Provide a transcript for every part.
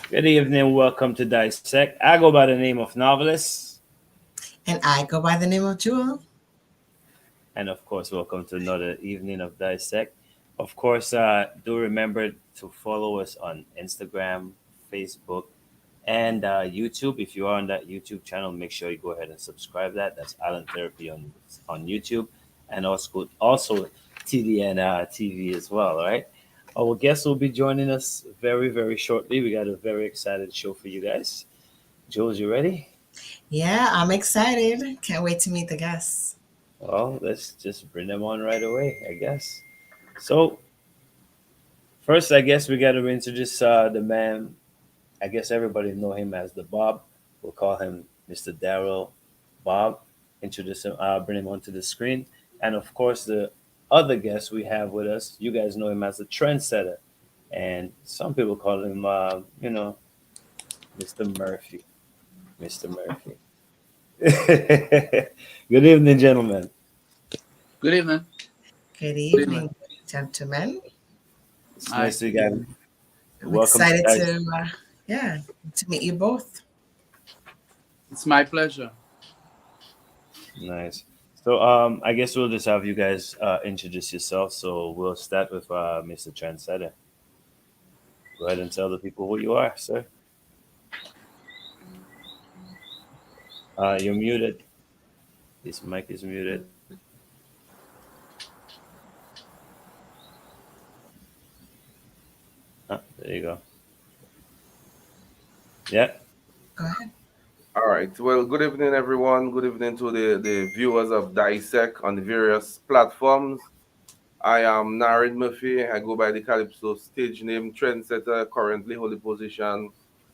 Good evening. Welcome to Dissect. I go by the name of Novelist. And I go by the name of Jewel. And of course, welcome to another evening of Dissect. Of course, do remember to follow us on Instagram, Facebook, and YouTube. If you are on that YouTube channel, make sure you go ahead and subscribe. That's Island Therapy on YouTube, and also TDN TV as well. All right. Our guest will be joining us very shortly. We got a very excited show for you guys. Jules, you ready? Yeah, I'm excited. Can't wait to meet the guests. Well, let's just bring them on right away, I guess. So, first, I guess we got to introduce the man. I guess everybody know him as the Bob. We'll call him Mr. Daryl Bob. Introduce him, bring him onto the screen. And of course, the other guest we have with us, you guys know him as the trendsetter. And some people call him, Mr. Murphy. Mr. Murphy. Good evening, gentlemen. Good evening. Good Good evening, evening. gentlemen. It's Hi. nice to get I'm welcome excited guys. to meet you both. It's my pleasure. Nice. So I guess we'll just have you guys introduce yourself. So we'll start with Mr. Trendsetter. Go ahead and tell the people who you are, sir. You're muted. This mic is muted. There you go. Yeah. Go ahead. All right. Well, good evening, everyone. Good evening to the viewers of Dissect on the various platforms. I am Narrin Murphy. I go by the Calypso stage name Trendsetter, currently hold the position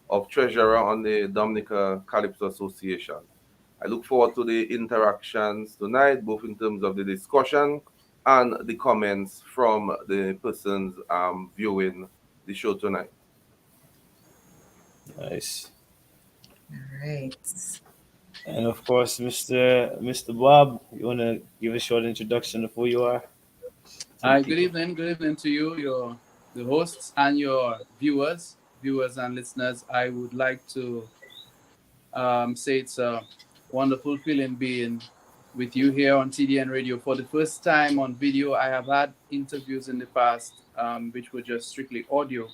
of treasurer on the Dominica Calypso Association. I look forward to the interactions tonight, both in terms of the discussion and the comments from the persons viewing the show tonight. Nice. All right. And of course, Mr. Bob, you wanna give a short introduction of who you are? To the Hi, good people. evening. Good evening to you, the hosts and your viewers and listeners. I would like to say it's a wonderful feeling being with you here on TDN Radio for the first time on video. I have had interviews in the past, which were just strictly audio,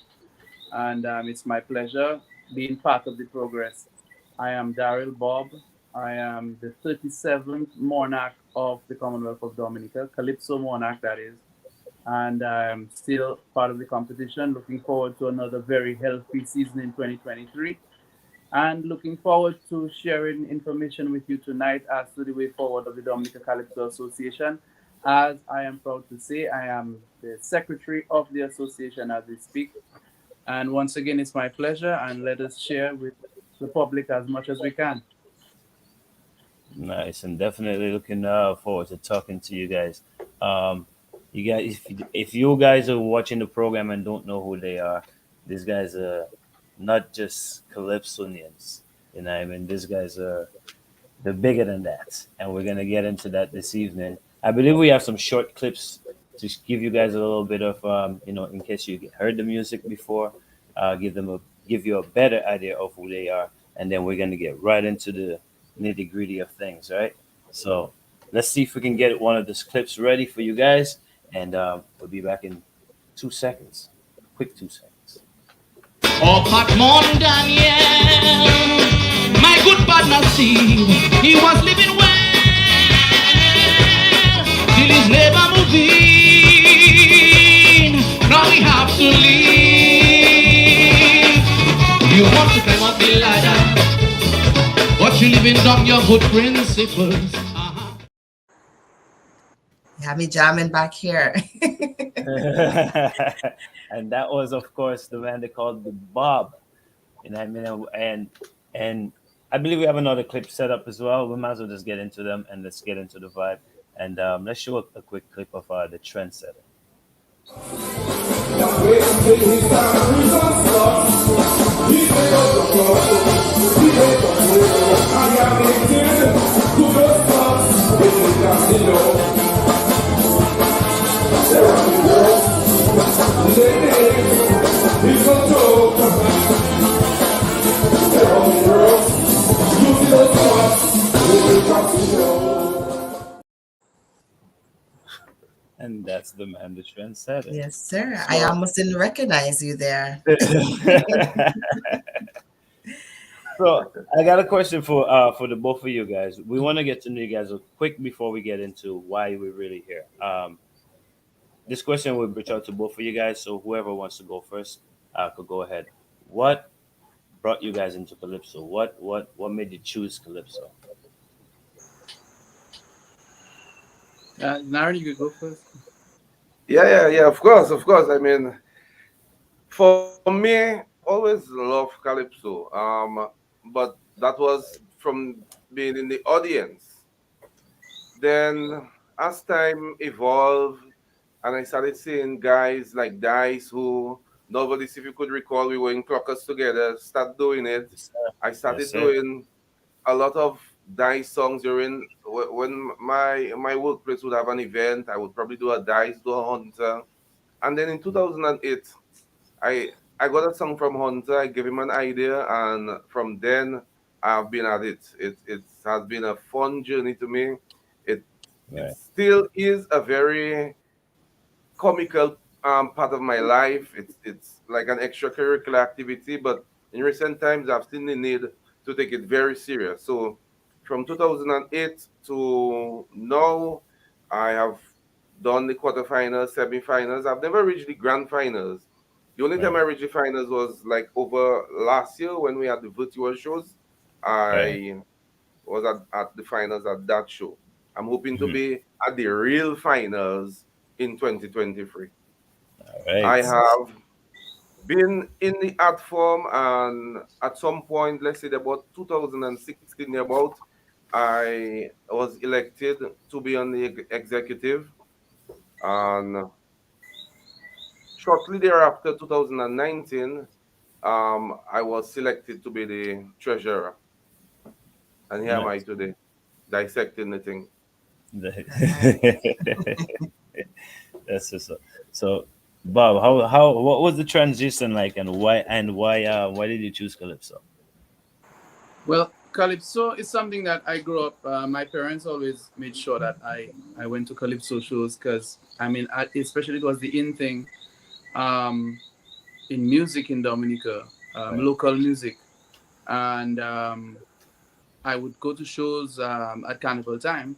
and it's my pleasure being part of the progress. I am Daryl Bobb. I am the 37th monarch of the Commonwealth of Dominica, Calypso monarch, that is. And I'm still part of the competition. Looking forward to another very healthy season in 2023. And looking forward to sharing information with you tonight as to the way forward of the Dominica Calypso Association. As I am proud to say, I am the secretary of the association as we speak. And once again, it's my pleasure, and let us share with the public as much as we can. Nice, and definitely looking forward to talking to you guys. You guys, if you guys are watching the program and don't know who they are, these guys are not just Calypsonians. You know what I mean? These guys are they're bigger than that, and we're gonna get into that this evening. I believe we have some short clips to give you guys a little bit of, in case you heard the music before, give you a better idea of who they are, and then we're gonna get right into the nitty gritty of things, right? So let's see if we can get one of these clips ready for you guys, and we'll be back in 2 seconds. Quick 2 seconds. Oh, hot morning, Daniel. My good partner Steve, he was living well till his neighbor moved in. Now we have to leave. You want to climb up the ladder, but you living down your good principles. You have me jamming back here. And that was, of course, the man they called the Bob. You know what I mean? And I believe we have another clip set up as well. We might as well just get into them and let's get into the vibe. And let's show a quick clip of the trendsetter. the man, the trendsetter. Yes, sir. I So almost didn't recognize you there. So I got a question for the both of you guys. We want to get to know you guys quick before we get into why we're really here. This question will reach out to both of you guys. So whoever wants to go first, could go ahead. What brought you guys into Calypso? What made you choose Calypso? Narrin, you could go first. yeah. Of course. I mean, for me, always love calypso. But that was from being in the audience. Then, as time evolved, and I started seeing guys like Dice, who nobody's, if you could recall, we were in Clockers together, start doing it. Yes, sir. I Yes, started sir. doing a lot of Dice songs during when my workplace would have an event. I would probably do a Dice, do a Hunter, and then in 2008, I I got a song from Hunter. I gave him an idea, and from then I've been at it. It has been a fun journey to me. It it Right. still is a very comical part of my life. It's like an extracurricular activity, but in recent times I've seen the need to take it very serious. So from 2008 to now, I have done the quarterfinals, semi-finals. I've never reached the grand finals. The only time I Right. reached the finals was like over last year when we had the virtual shows. Right. I was at the finals at that show. I'm hoping to Mhm. be at the real finals in 2023. All I right. have been in the art form, and at some point, let's say about 2016, about I was elected to be on the executive, and shortly thereafter, 2019, I was selected to be the treasurer, and here am I Nice. today, dissecting the thing. Nice. That's just so. Bob, how what was the transition like, and why did you choose Calypso? Well, calypso is something that I grew up. My parents always made sure that I went to calypso shows because I mean, especially it was the in thing um, in music in Dominica, Right. local music, and I would go to shows at carnival time.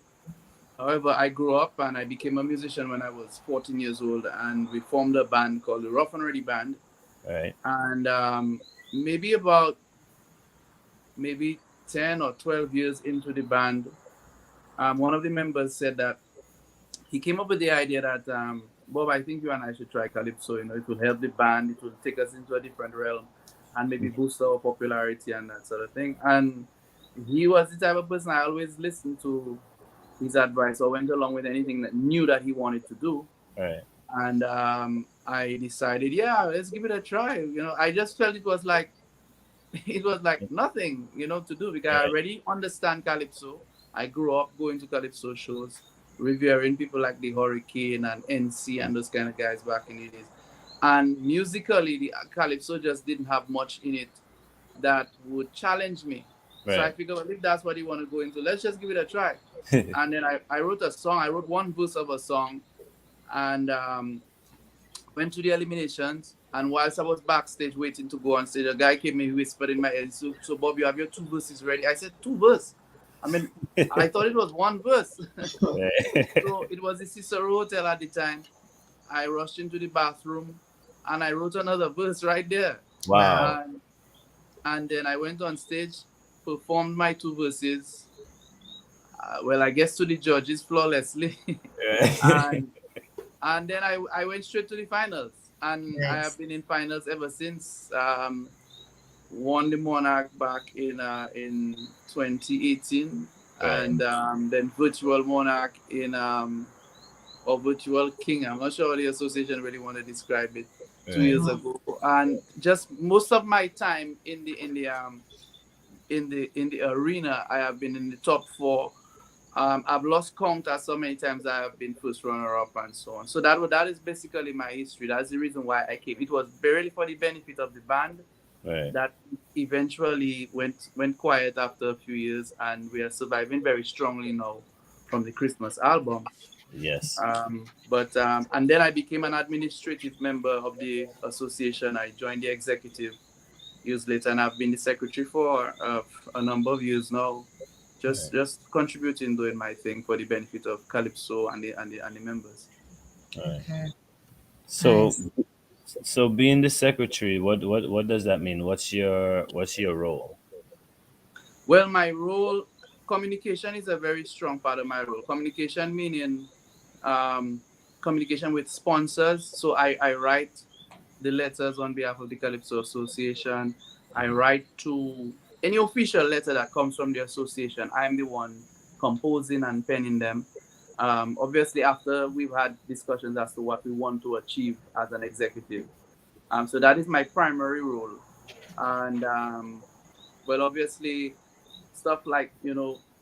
However, I grew up and I became a musician when I was 14 years old, and we formed a band called the Rough and Ready Band. Right. And maybe about maybe 10 or 12 years into the band, one of the members said that he came up with the idea that, Bob, I think you and I should try Calypso. You know, it will help the band, it will take us into a different realm and maybe boost our popularity and that sort of thing. And he was the type of person I always listened to his advice or went along with anything that knew that he wanted to do. Right. And I decided, yeah, let's give it a try. You know, I just felt it was like it was like nothing, you know, to do because I Right. already understand calypso. I grew up going to calypso shows, revering people like the Hurricane and NC and those kind of guys back in the days. And musically, the calypso just didn't have much in it that would challenge me. So I Right. figured, well, if that's what you want to go into, let's just give it a try. And then I wrote a song. I wrote one verse of a song, and went to the eliminations. And whilst I was backstage waiting to go on stage, a guy came in, whispered in my ear, so Bob, you have your two verses ready? I said, two verse? I mean, I thought it was one verse. Right. So it was the Cicero Hotel at the time. I rushed into the bathroom and I wrote another verse right there. Wow. Wow. And, and then I went on stage, performed my two verses. Well, I guess to the judges flawlessly. Right. and and then I went straight to the finals, and I have Nice. been in finals ever since. Won the Monarch back in 2018, Right. and then Virtual Monarch in or Virtual King. I'm not sure how the association really want to describe it. 2 years Right. Mhm. ago, and just most of my time in the arena, I have been in the top four. I've lost count as so many times I have been first runner up and so on. So that is basically my history. That's the reason why I came. It was barely for the benefit of the band Right. that eventually went quiet after a few years, and we are surviving very strongly now from the Christmas album. Yes. But and then I became an administrative member of the association. I joined the executive years later, and I've been the secretary for a number of years now. Right. Just contributing, doing my thing for the benefit of Calypso and the members. Right. Okay. So Nice. so being the secretary, what does that mean? What's your role? Well, my role, communication is a very strong part of my role. Communication meaning um, communication with sponsors. So I write the letters on behalf of the Calypso Association. I write to any official letter that comes from the association. I'm the one composing and penning them. Obviously, after we've had discussions as to what we want to achieve as an executive. So that is my primary role. And well, obviously, stuff like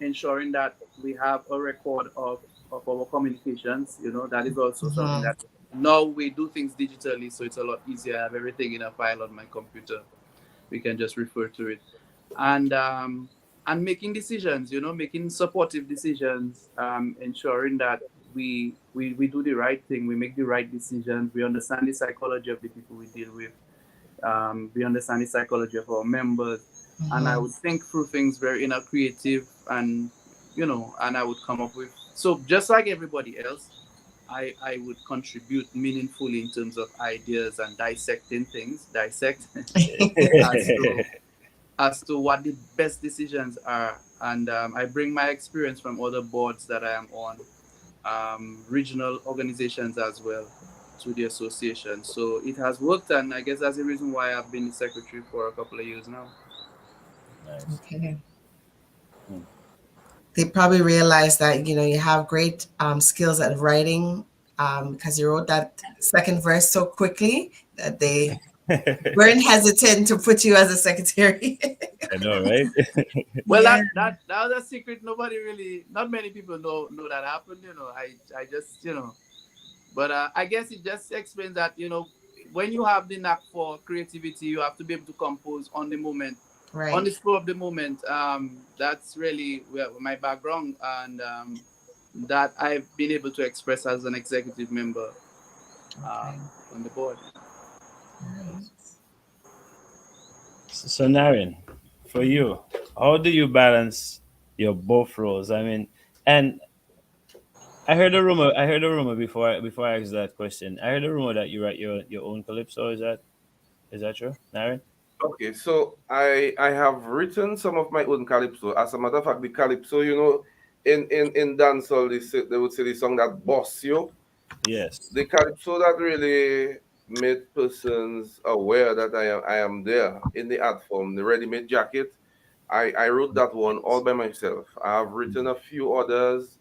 ensuring that we have a record of our communications. That is also something Mhm. that now we do things digitally, so it's a lot easier. I have everything in a file on my computer. We can just refer to it, and making decisions. Making supportive decisions, ensuring that we do the right thing, we make the right decisions, we understand the psychology of the people we deal with, we understand the psychology of our members, and I Mhm. would think through things very in a creative and and I would come up with, so just like everybody else, I would contribute meaningfully in terms of ideas and dissecting things, dissect as to what the best decisions are, and I bring my experience from other boards that I am on, regional organizations as well, to the association. So it has worked, and I guess that's the reason why I've been the secretary for a couple of years now. Nice. Okay. Hmm. They probably realize that you have great skills at writing because you wrote that second verse so quickly that they weren't hesitant to put you as a secretary. I know, right? Well, Yeah. that was a secret. Nobody really, not many people know that happened. I just but I guess it just explains that when you have the knack for creativity, you have to be able to compose on the moment, on Right. the spur of the moment. That's really where my background, and that I've been able to express as an executive member Okay. on the board. Nice. So Naryn, for you, how do you balance your both roles? I mean, and I heard a rumor. I heard a rumor before I asked that question. I heard a rumor that you write your own calypso. Is that true, Naryn? Okay, so I have written some of my own calypso. As a matter of fact, the calypso, in dancehall, they would say the song that boss you. Yes. The calypso that really made persons aware that I am there in the art form, the ready-made jacket. I wrote that one all by myself. I have written a few others,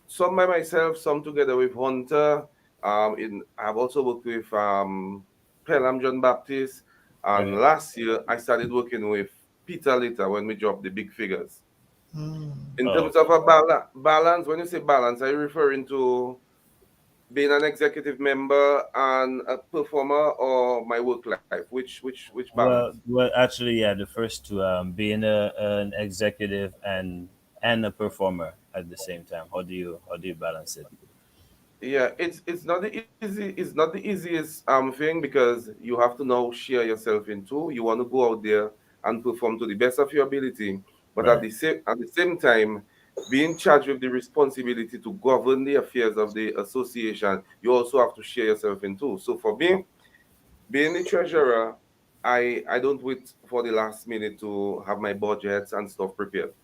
some by myself, some together with Hunter. I've also worked with Pelham John Baptist, and Right. last year I started working with Peter Litter when we dropped the big figures. Mm. In Oh, terms of a balance, when you say balance, are you referring to being an executive member and a performer, or my work life? Which balance? well, actually, yeah, the first two, being an executive and a performer at the same time. How do you balance it? Yeah, it's not the easiest thing, because you have to now share yourself in two. You want to go out there and perform to the best of your ability, but at Right. the same time, being charged with the responsibility to govern the affairs of the association, you also have to share yourself in two. So for me, being the treasurer, I don't wait for the last minute to have my budgets and stuff prepared.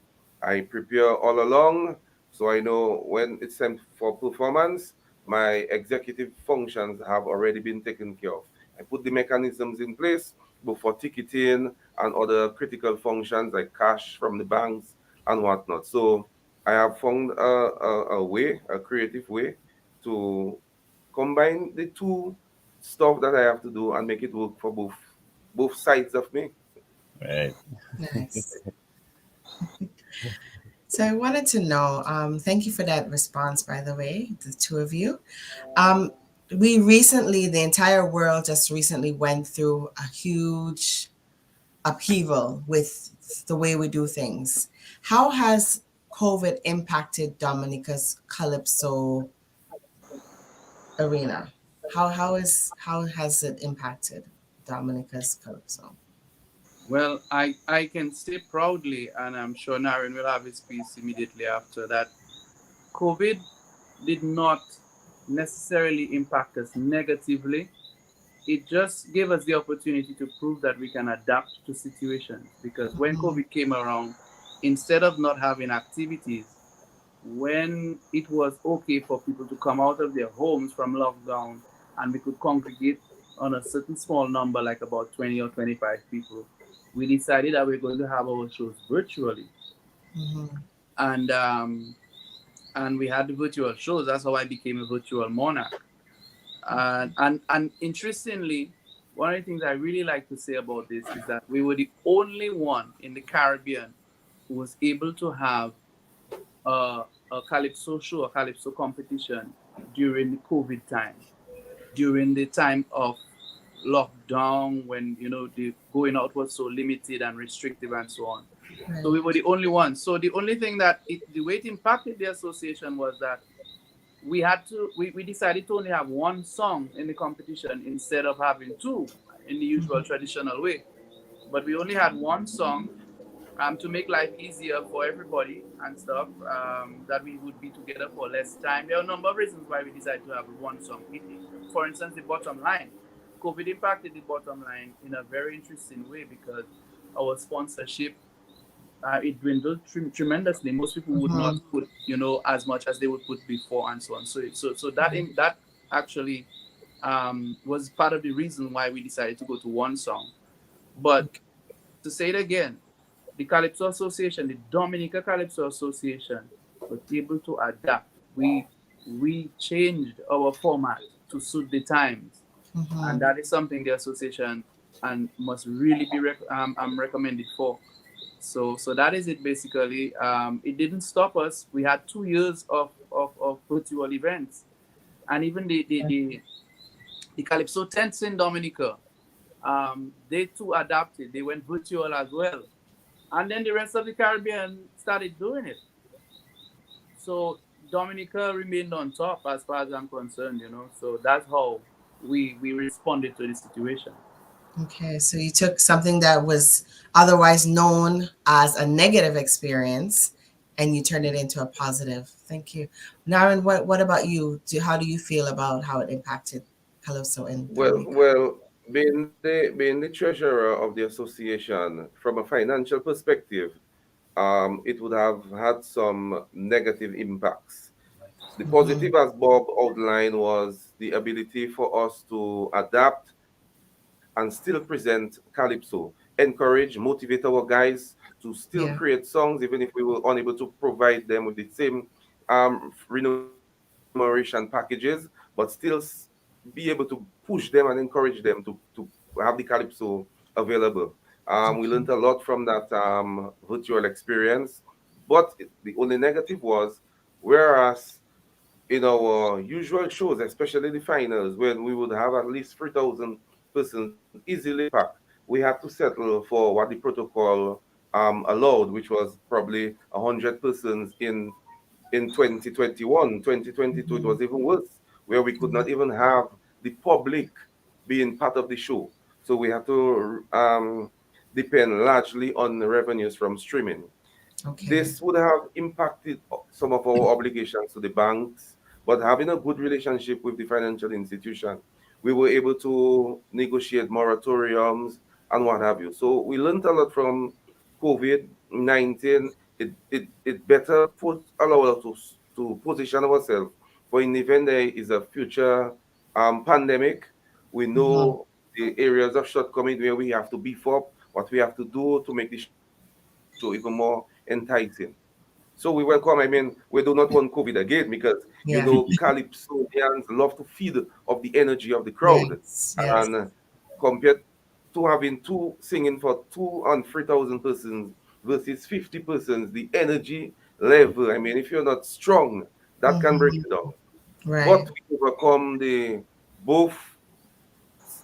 I prepare all along, so I know when it's time for performance, my executive functions have already been taken care of. I put the mechanisms in place before ticketing and other critical functions like cash from the banks and whatnot. So I have found a creative way to combine the two stuff that I have to do and make it work for both sides of me. Right. Nice. So I wanted to know, thank you for that response, by the way, the two of you. Um, we recently, the entire world just recently went through a huge upheaval with the way we do things. How has COVID impacted Dominica's Calypso arena? How has it impacted Dominica's Calypso? Well, I can say proudly, and I'm sure Narrin will have his piece immediately after that. COVID did not necessarily impact us negatively. It just gave us the opportunity to prove that we can adapt to situations. Because when Mm-hmm. COVID came around, instead of not having activities, when it was okay for people to come out of their homes from lockdown and we could congregate on a certain small number, like about 20 or 25 people, we decided that we're going to have our shows virtually. Mm-hmm. And we had the virtual shows. That's how I became a virtual monarch. And interestingly, one of the things I really like to say about this is that we were the only one in the Caribbean who was able to have a, a calypso show, a calypso competition during the COVID time, during the time of lockdown when the going out was so limited and restrictive and so on. So Right. we were the only ones. So the only thing that the way it impacted the association was that we decided to only have one song in the competition instead of having two in the usual Mm-hmm. traditional way. But we only had one song to make life easier for everybody and stuff, that we would be together for less time. There are a number of reasons why we decided to have one song. For instance, the bottom line. COVID impacted the bottom line in a very interesting way because our sponsorship, it dwindled tremendously. Most people would not Mm-hmm. put, as much as they would put before and so on. So Right. that actually was part of the reason why we decided to go to one song. But Okay. to say it again, the Calypso Association, the Dominica Calypso Association, was able to adapt. We changed our format to suit the times, and Mm-hmm. that is something the association and must really be recommended for. So that is it basically. It didn't stop us. We had 2 years of virtual events, and even the Calypso tents in Dominica, they too adapted. They went virtual as well, and then the rest of the Caribbean started doing it. So Dominica remained on top as far as I'm concerned. So that's how we responded to the situation. Okay, so you took something that was otherwise known as a negative experience and you turned it into a positive. Thank you. Naren, what about you? How do you feel about how it impacted Calypso in Well, Dominica? well, being the treasurer of the association, from a financial perspective, it would have had some negative impacts. The Mm-hmm. positive, as Bob outlined, was the ability for us to adapt and still present calypso, encourage, motivate our guys to still Yeah. create songs, even if we were unable to provide them with the same remuneration packages, but still be able to push them and encourage them to have the calypso available. We learned a Okay. lot from that virtual experience, but the only negative was, whereas in our usual shows, especially the finals, when we would have at least 3,000 persons easily packed, we had to settle for what the protocol allowed, which was probably 100 persons in 2021. 2022, it Mm-hmm. was even worse, where we could Yeah. not even have the public being part of the show. So we had to depend largely on the revenues from streaming. Okay. This would have impacted some of our obligations to the banks, but having a good relationship with the financial institution, we were able to negotiate moratoriums and what have you. So we learned a lot from COVID-19. It better allow us to position ourselves for in the event there is a future pandemic. We Mm-hmm. know the areas of shortcoming where we have to beef up, what we have to do to make the show even more enticing. So we welcome. I mean, we do not want COVID again because Yeah. Calypsonians love to feed of the energy of the crowd, Yes. Yes. and compared to having two singing for 2 and 3,000 persons versus 50 persons, the energy level. I mean, if you're not strong, that can break Mm-hmm. you down. Right. But we overcome the both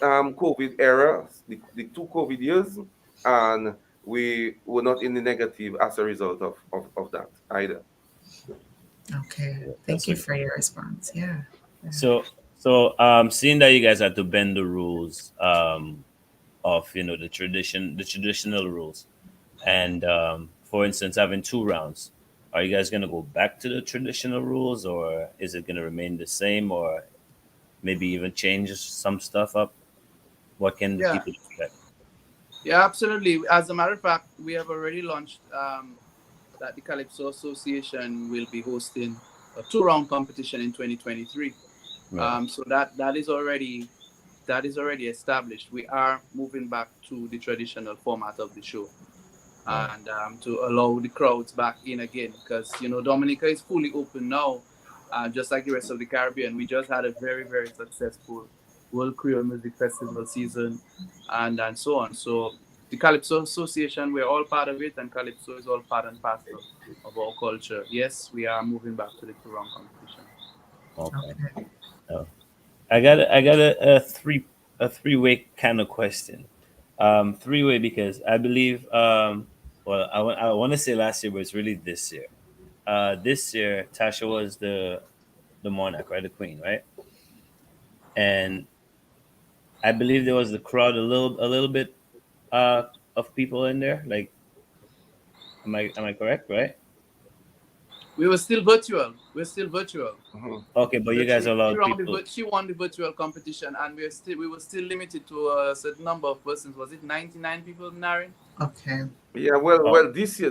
COVID era, the two COVID years, and we were not in the negative as a result of that. either. Okay. Thank That's you what. for your response. Yeah. So, seeing that you guys had to bend the rules of the traditional rules, and for instance, having 2 rounds, are you guys gonna go back to the traditional rules, or is it gonna remain the same, or maybe even change some stuff up? What can the Yeah, people expect? yeah, absolutely. As a matter of fact, we have already launched that the Calypso Association will be hosting a two-round competition in 2023. Right, So that is already established. We are moving back to the traditional format of the show, right, and to allow the crowds back in again, because Dominica is fully open now, just like the rest of the Caribbean. We just had a very, very successful World Creole Music Festival season, and so on. So the Calypso Association, we're all part of it, and Calypso is all part and parcel of our culture. Yes, we are moving back to the two-round competition. okay. Okay. Oh. I got a three-way kind of question. Three-way because I believe well, I want to say last year, but it's really this year. This year Tasha was the monarch, right? The queen, right? And I believe there was the crowd a little bit of people in there. Like, am I correct, right? We were still virtual. We're still virtual. Mhm. Okay, but you But guys allowed people. she won the virtual competition, and we were still limited to a certain number of persons. Was it 99 people, Narrin? Okay. Yeah, well, Oh, well, this year,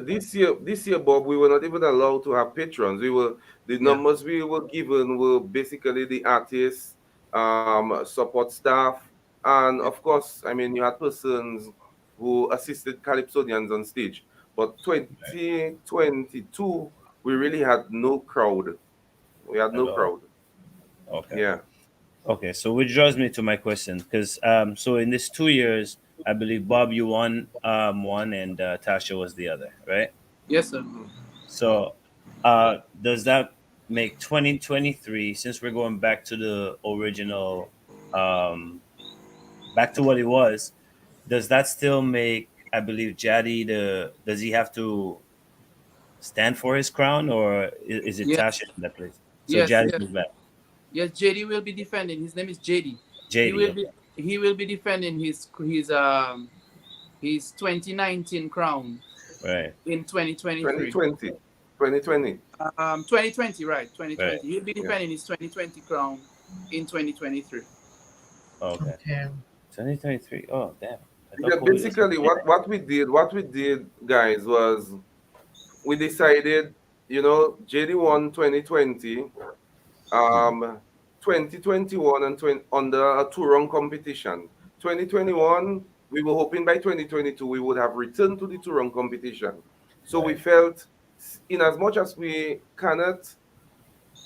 Bob, we were not even allowed to have patrons. The Yeah. numbers we were given were basically the artists, support staff, and of course, I mean, you had persons who assisted calypsonians on stage. But 2022, we really had no crowd. We had at no all. crowd. Okay. Yeah. Okay, so which draws me to my question, because so in these 2 years, I believe Bob, you won one, and Tasha was the other, right? Yes, sir. Mhm. So does that make 2023, since we're going back to the original, um, back to what it was? Does that still make, I believe, Jaddy the? Does he have to stand for his crown, or is it Tasha Yes, in that place? So yes, Jaddy yes, is back. yes. JD will be defending. His name is JD. He JD, will be okay, he will be defending his 2019 crown right, in 2023. 2020. 2020. 2020, right? right, 2020. He'll be Yeah. defending his 2020 crown in 2023. okay. Okay. 2023. Oh, damn. I thought Yeah, COVID was. basically what we did, guys, was we decided, JD won 2020, Hmm, 2021 and 20, under a two-run competition. 2021, we were hoping by 2022 we would have returned to the two-run competition. So we right, felt, in as much as we cannot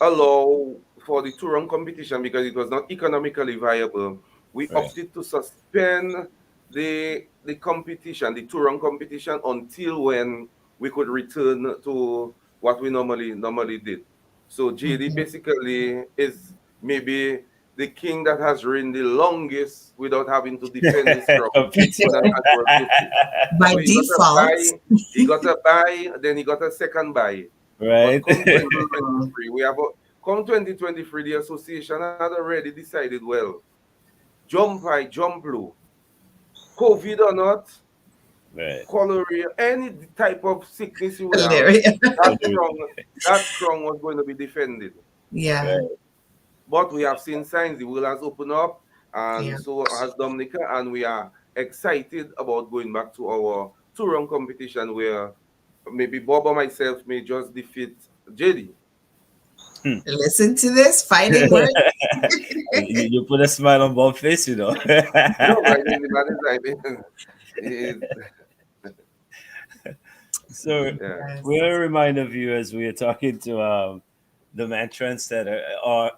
allow for the two-run competition because it was not economically viable, we right, opted to suspend the competition, the two-run competition, until when we could return to what we normally did. So JD Mhm. basically is maybe the king that has reigned the longest without having to defend his crown on an Official. annual basis. By So default. he got a buy, then he got a second buy. But Right. come Mhm. 2023, come 2023, the association had already decided, well, jump high, jump low, COVID or not, Right. cholera, any type of sickness you would have, Hilarious. that crown, that crown was going to be defended. Yeah. Right. But we have seen signs the world has opened up, Yeah. and so has Dominica, and we are excited about going back to our two-run competition where maybe Bob or myself may just defeat JD. Hmm. Listen to this fighting word. You put a smile on Bob's face. No, but I mean, the man is, I mean, is, So yeah. Yes. we'll remind the viewers we are talking to the man trendsetter, or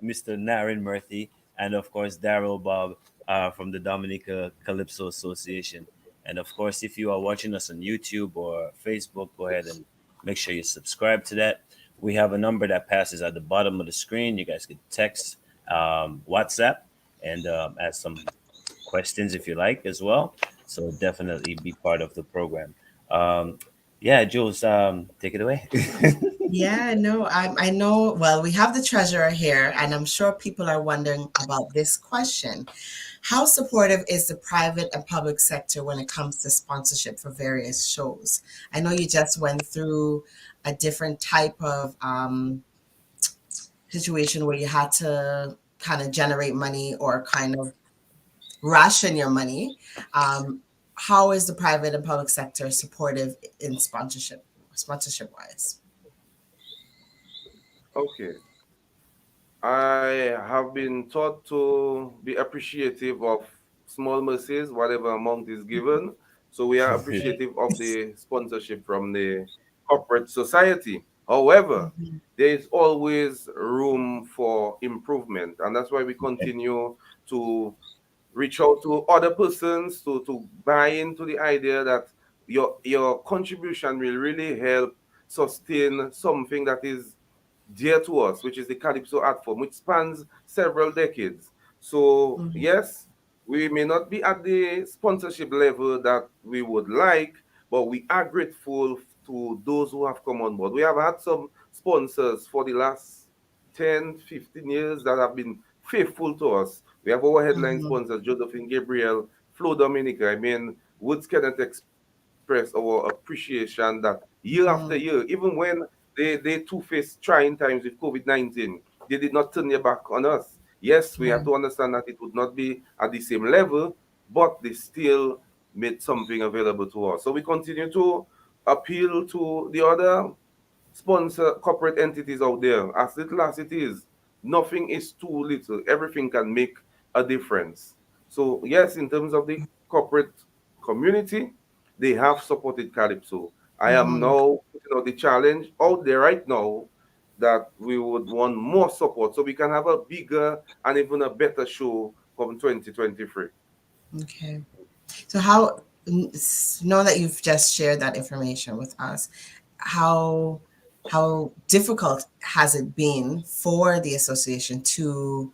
Mr. Narrin Murthy, and of course Daryl Bobb from the Dominica Calypso Association. And of course, if you are watching us on YouTube or Facebook, go ahead and make sure you subscribe to that. We have a number that passes at the bottom of the screen. You guys can text, WhatsApp, and ask some questions if you like as well. So definitely be part of the program. Um, Yeah, Jules, take it away. Yeah, no, I know. Well, we have the treasurer here, and I'm sure people are wondering about this question. How supportive is the private and public sector when it comes to sponsorship for various shows? I know you just went through a different type of situation where you had to kind of generate money or kind of ration your money. Um, how is the private and public sector supportive in sponsorship wise? Okay. I have been taught to be appreciative of small mercies, whatever amount is given. So we are appreciative of the sponsorship from the corporate society. However, Mhm. there is always room for improvement, and that's why we continue to reach out to other persons to buy into the idea that your contribution will really help sustain something that is dear to us, which is the Calypso art form, which spans several decades. So, Mhm. yes, we may not be at the sponsorship level that we would like, but we are grateful to those who have come on board. We have had some sponsors for the last 10, 15 years that have been faithful to us. We have our headline Mhm. sponsors, Josephine Gabriel, Flo Dominica. I mean, words cannot express our appreciation that year after year, Mhm. even when they two faced trying times with COVID-19, they did not turn their back on us. Yes, we have Right. to understand that it would not be at the same level, but they still made something available to us. So we continue to appeal to the other sponsor corporate entities out there. As little as it is, nothing is too little. Everything can make a difference. So yes, in terms of the corporate community, they have supported Calypso. I am Mhm. now putting out the challenge out there right now that we would want more support so we can have a bigger and even a better show come 2023. Okay. So now that you've just shared that information with us, how how difficult has it been for the association to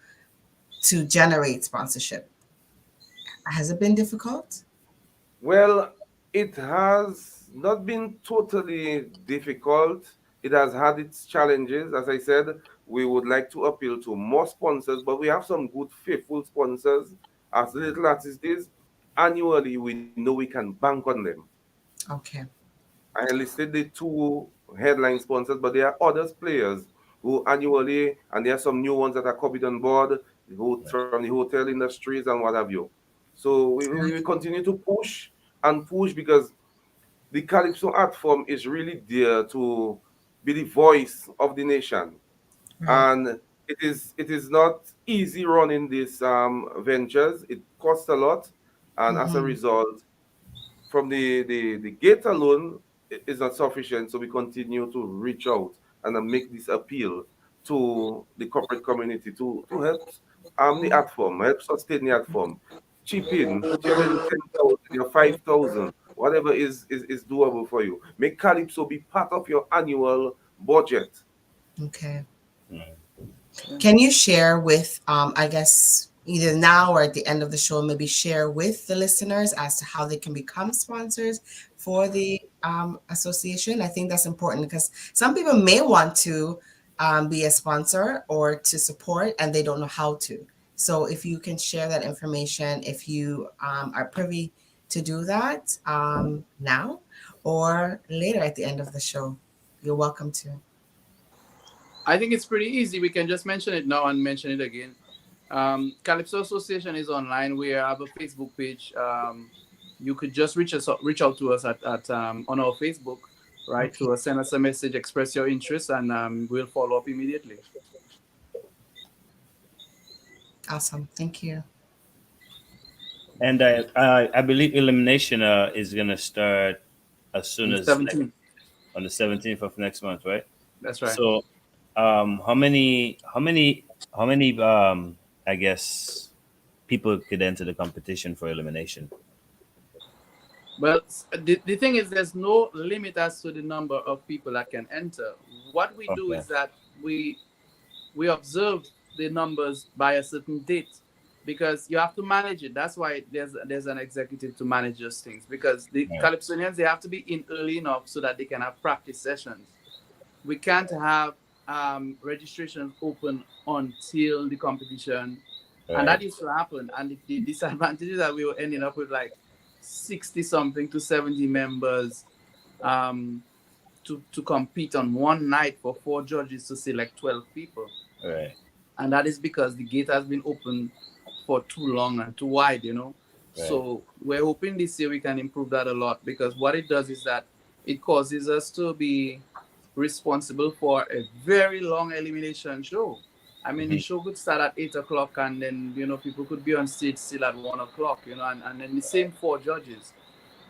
generate sponsorship? Has it been difficult? Well, it has not been totally difficult. It has had its challenges. As I said, we would like to appeal to more sponsors, but we have some good, faithful sponsors. As little as it is, annually, we know we can bank on them. Okay. I listed the two headline sponsors, but there are other players who annually, and there are some new ones that are copied on board who, from the hotel industries and what have you. So we Right. continue to push and push because the Calypso art form is really there to be the voice of the nation. Right. And it is not easy running these ventures. It costs a lot, and as a Mm-hmm. result, from the gate alone is not sufficient. So we continue to reach out and make this appeal to the corporate community to help the art form, help sustain the art form. Chip in 10,000 or 5,000, whatever is doable for you. Make Calypso be part of your annual budget. Okay. Mm. Can you share with, I guess, either now or at the end of the show, maybe share with the listeners as to how they can become sponsors for the association? I think that's important because some people may want to be a sponsor or to support and they don't know how to. So if you can share that information, if you are privy to do that now or later at the end of the show, you're welcome to. I think it's pretty easy. We can just mention it now and mention it again. Calypso Association is online. We have a Facebook page. You could just reach out to us at on our Facebook, right? Okay, To send us a message, express your interest, and we'll follow up immediately. awesome. Thank you. And I believe elimination is gonna start as soon On the as 17th. on the 17th of next month, right? That's right. So, how many I guess people could enter the competition for elimination? Well, the thing is, there's no limit as to the number of people that can enter. What we do Okay. is that we observe the numbers by a certain date. because you have to manage it. That's why there's an executive to manage those things, because the Right. Calypsonians, they have to be in early enough so that they can have practice sessions. We can't have registrations open until the competition, and that Right. used to happen. And the disadvantages that we were ending up with like 60 something to 70 members um, to compete on one night for 4 judges to select 12 people. Right. And that is because the gate has been open for too long and too wide, you know. Right. So we're hoping this year we can improve that a lot, because what it does is that it causes us to be responsible for a very long elimination show. I mean, the Mhm. show could start at 8 o'clock, and then people could be on stage still at 1 o'clock, and then the same 4 judges.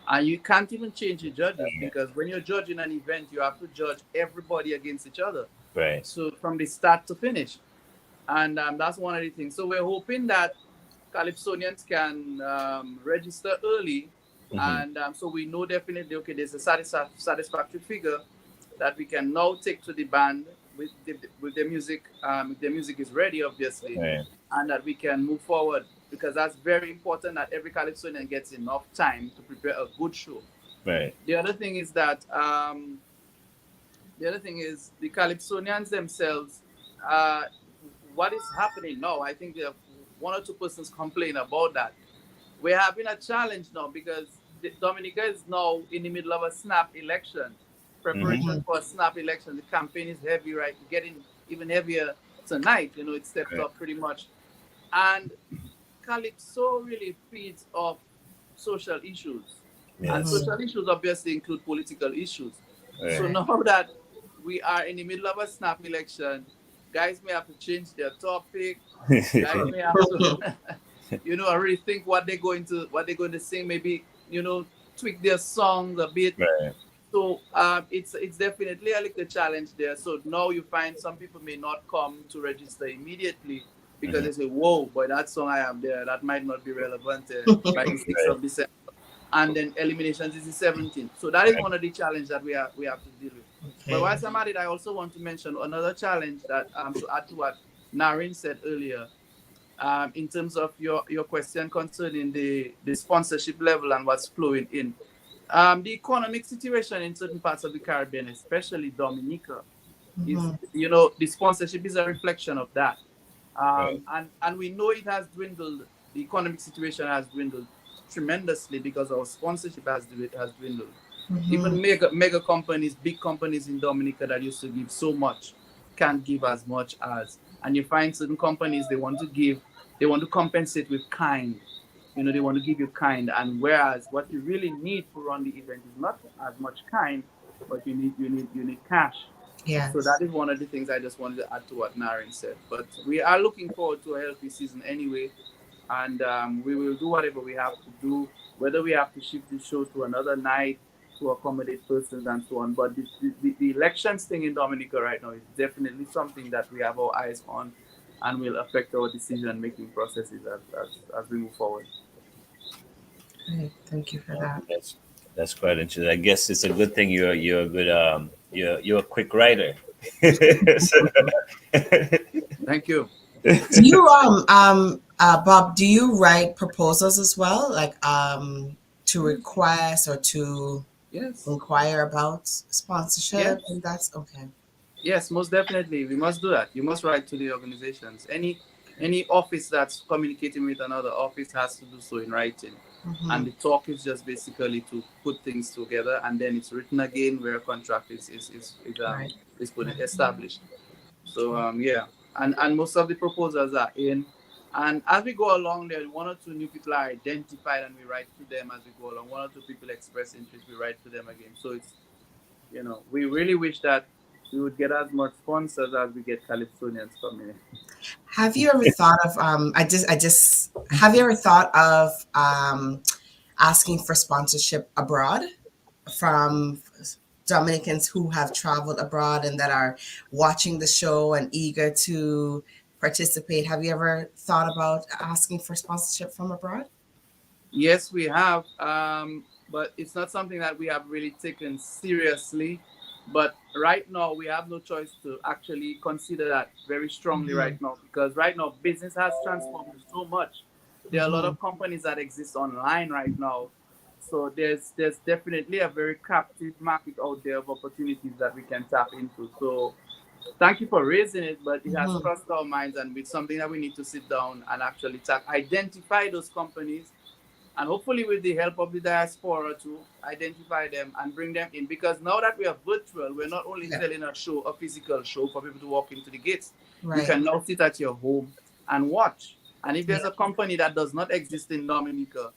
And you can't even change the judges, because when you're judging an event, you have to judge everybody against each other. Right. So from the start to finish. And that's one of the things. So we're hoping that Calypsonians can register early, Mhm. and so we know definitely, okay, there's a satisfactory figure that we can now take to the band with the music, if the music is ready, obviously, Right. and that we can move forward, because that's very important that every Calypsonian gets enough time to prepare a good show. Right. The other thing is that the Calypsonians themselves. Uh, what is happening now? I think there are 1 or 2 persons complain about that. We're having a challenge now, because Dominica is now in the middle of a snap election, Mhm. preparation for a snap election. The campaign is heavy, right? Getting even heavier tonight. It stepped Right. up pretty much, and Calypso really feeds off social issues. And Yes. social issues obviously include political issues. So Right. Right. now that we are in the middle of a snap election, guys may have to change their topic. Guys may have to, really think what they're going to sing. Maybe tweak their songs a bit. Right. So it's definitely a little challenge there. So now you find some people may not come to register immediately, because Mhm. they say, "Whoa, boy, that song I have there, that might not be relevant by the 6th Right. of December." And then eliminations is the 17th. So that is Right. one of the challenges that we have to deal with. But Okay. whilst I'm at it, I also want to mention another challenge that to add to what Narrin said earlier, in terms of your question concerning the sponsorship level and what's flowing in. The economic situation in certain parts of the Caribbean, especially Dominica, is, Mhm. the sponsorship is a reflection of that. Right. And we know it has dwindled. The economic situation has dwindled tremendously, because our sponsorship has dwindled. Mhm. Even mega companies, big companies in Dominica that used to give so much, can't give as much as. And you find certain companies, they want to compensate with kind. They want to give you kind, and whereas what you really need to run the event is not as much kind, but you need cash. So Yes. that is one of the things I just wanted to add to what Naryn said. But we are looking forward to a healthy season anyway, and we will do whatever we have to do, whether we have to shift the show to another night to accommodate persons and so on. But the elections thing in Dominica right now is definitely something that we have our eyes on, and will affect our decision making processes as we move forward. Great. Thank you for Oh, that. that's quite interesting. I guess it's a good thing you're a good you're a quick writer. So- Thank you. Do you Bob, do you write proposals as well? Like to Yes. request or to Yes. inquire about sponsorship? Yes. And that's okay. Yes, most definitely. We must do that. You must write to the organizations. Any office that's communicating with another office has to do so in writing. And Mm-hmm. the talk is just basically to put things together, and then it's written again where a contract Right. is put Right. established. So Okay. yeah. And most of the proposals are in. And as we go along, there 1 or 2 new people are identified, and we write to them as we go along. 1 or 2 people express interest, we write to them again. So we really wish that we would get as much sponsors as we get Calypsonians coming in. Have you ever thought of I just have you ever thought of asking for sponsorship abroad from Dominicans who have traveled abroad and that are watching the show and eager to participate? Have you ever thought about asking for sponsorship from abroad? Yes, we have, but it's not something that we have really taken seriously. But right now, we have no choice to actually consider that very strongly Mm-hmm. right now, because right now business has transformed so much. There are a lot Mm-hmm. of companies that exist online right now. So there's definitely a very captive market out there of opportunities that we can tap into. So thank you for raising it, but it has Mm-hmm. crossed our minds, and it's something that we need to sit down and actually identify those companies, and hopefully with the help of the diaspora to identify them and bring them in. Because now that we are virtual, we're not only Yeah. selling a physical show for people to walk into the gates. You Right. can now sit at your home and watch. And if Yeah. there's a company that does not exist in Dominica,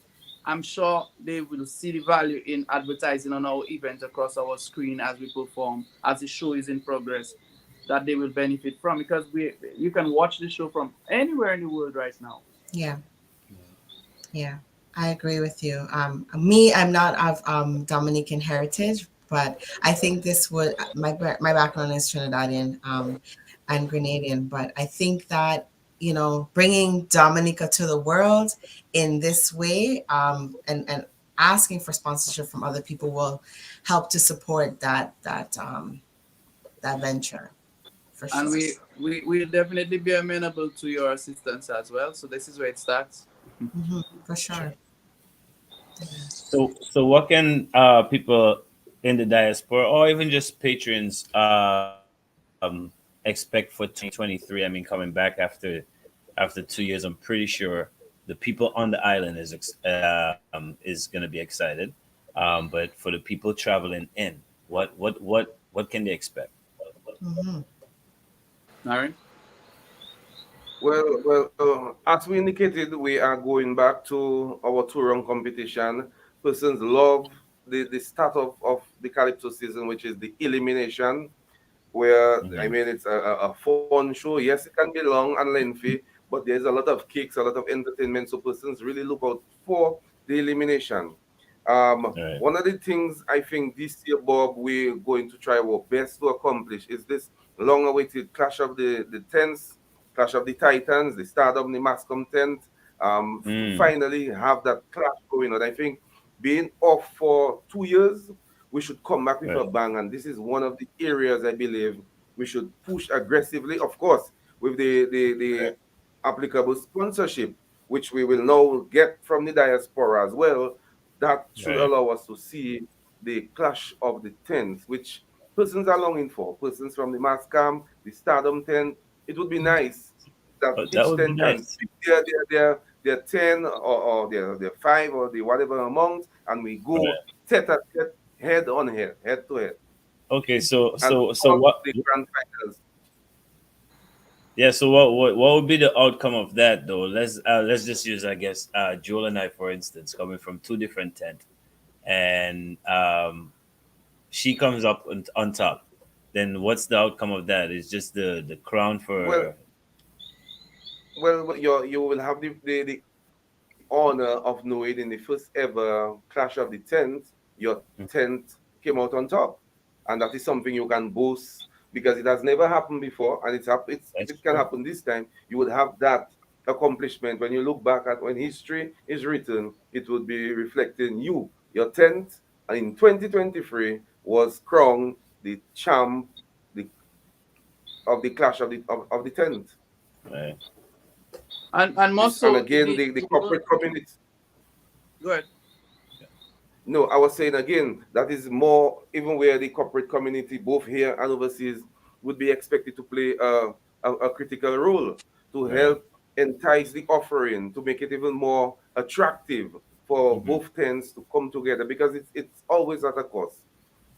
I'm sure they will see the value in advertising on our event across our screen as we perform, as the show is in progress, that they will benefit from, because we you can watch the show from anywhere in the world right now. Yeah. Yeah, I agree with you. Me, I'm not of Dominican heritage, but I think this would my background is Trinidadian and Grenadian, but I think that bringing Dominica to the world in this way and asking for sponsorship from other people will help to support that venture for And sure. we will definitely be amenable to your assistance as well. So this is where it starts. For sure. Yeah. So what can people in the diaspora or even just patrons expect for 2023? I mean, coming back after 2 years, I'm pretty sure the people on the island is going to be excited. But for the people traveling in, what can they expect? Mm-hmm. Narrin? Well, as we indicated, we are going back to our two-round competition. Persons love the start of the Calypso season, which is the elimination, where I Hmm. mean it's a fun show. Yes, it can be long and lengthy, but there's a lot of kicks, a lot of entertainment. So persons really look out for the elimination. Right, One of the things I think this year, Bob, we're going to try our best to accomplish is this long-awaited Clash of the Tens, Clash of the Titans, the Stardom, the Mascom tent. To mm, finally have that clash going on. I think being off for 2 years, we should come back with a right, bang. And this is one of the areas I believe we should push aggressively, of course, with the applicable sponsorship, which we will now get from the diaspora as well. That should right. allow us to see the clash of the tents, which persons are longing for. Persons from the Mascam, the Stardom tent. It would be nice that Oh, that each would be tent can nice. pick their 10 or their 5 or the whatever amount, and we go Right. tete a tete, head to head. Okay, so And so so on to what? the grand finals. Yeah, so what would be the outcome of that though? Let's just use, I guess, Joel and I, for instance, coming from two different tents, and she comes up on top. Then what's the outcome of that? It's just the crown Well, for. you will have the honor of knowing in the first ever Clash of the Tent, your tent came out on top, and that is something you can boast because it has never happened before, and if That's it can true. happen this time, you would have that accomplishment. When you look back at when history is written, it would be reflecting you. Your tent in 2023 was crowned the champ the, of the Clash of the Tent. Right. And more This and so again the the whole, corporate community. go ahead. No, I was saying again that is more even where the corporate community, both here and overseas, would be expected to play a critical role to Right. help entice the offering, to make it even more attractive for Hmm. both tents to come together because it's always at a cost.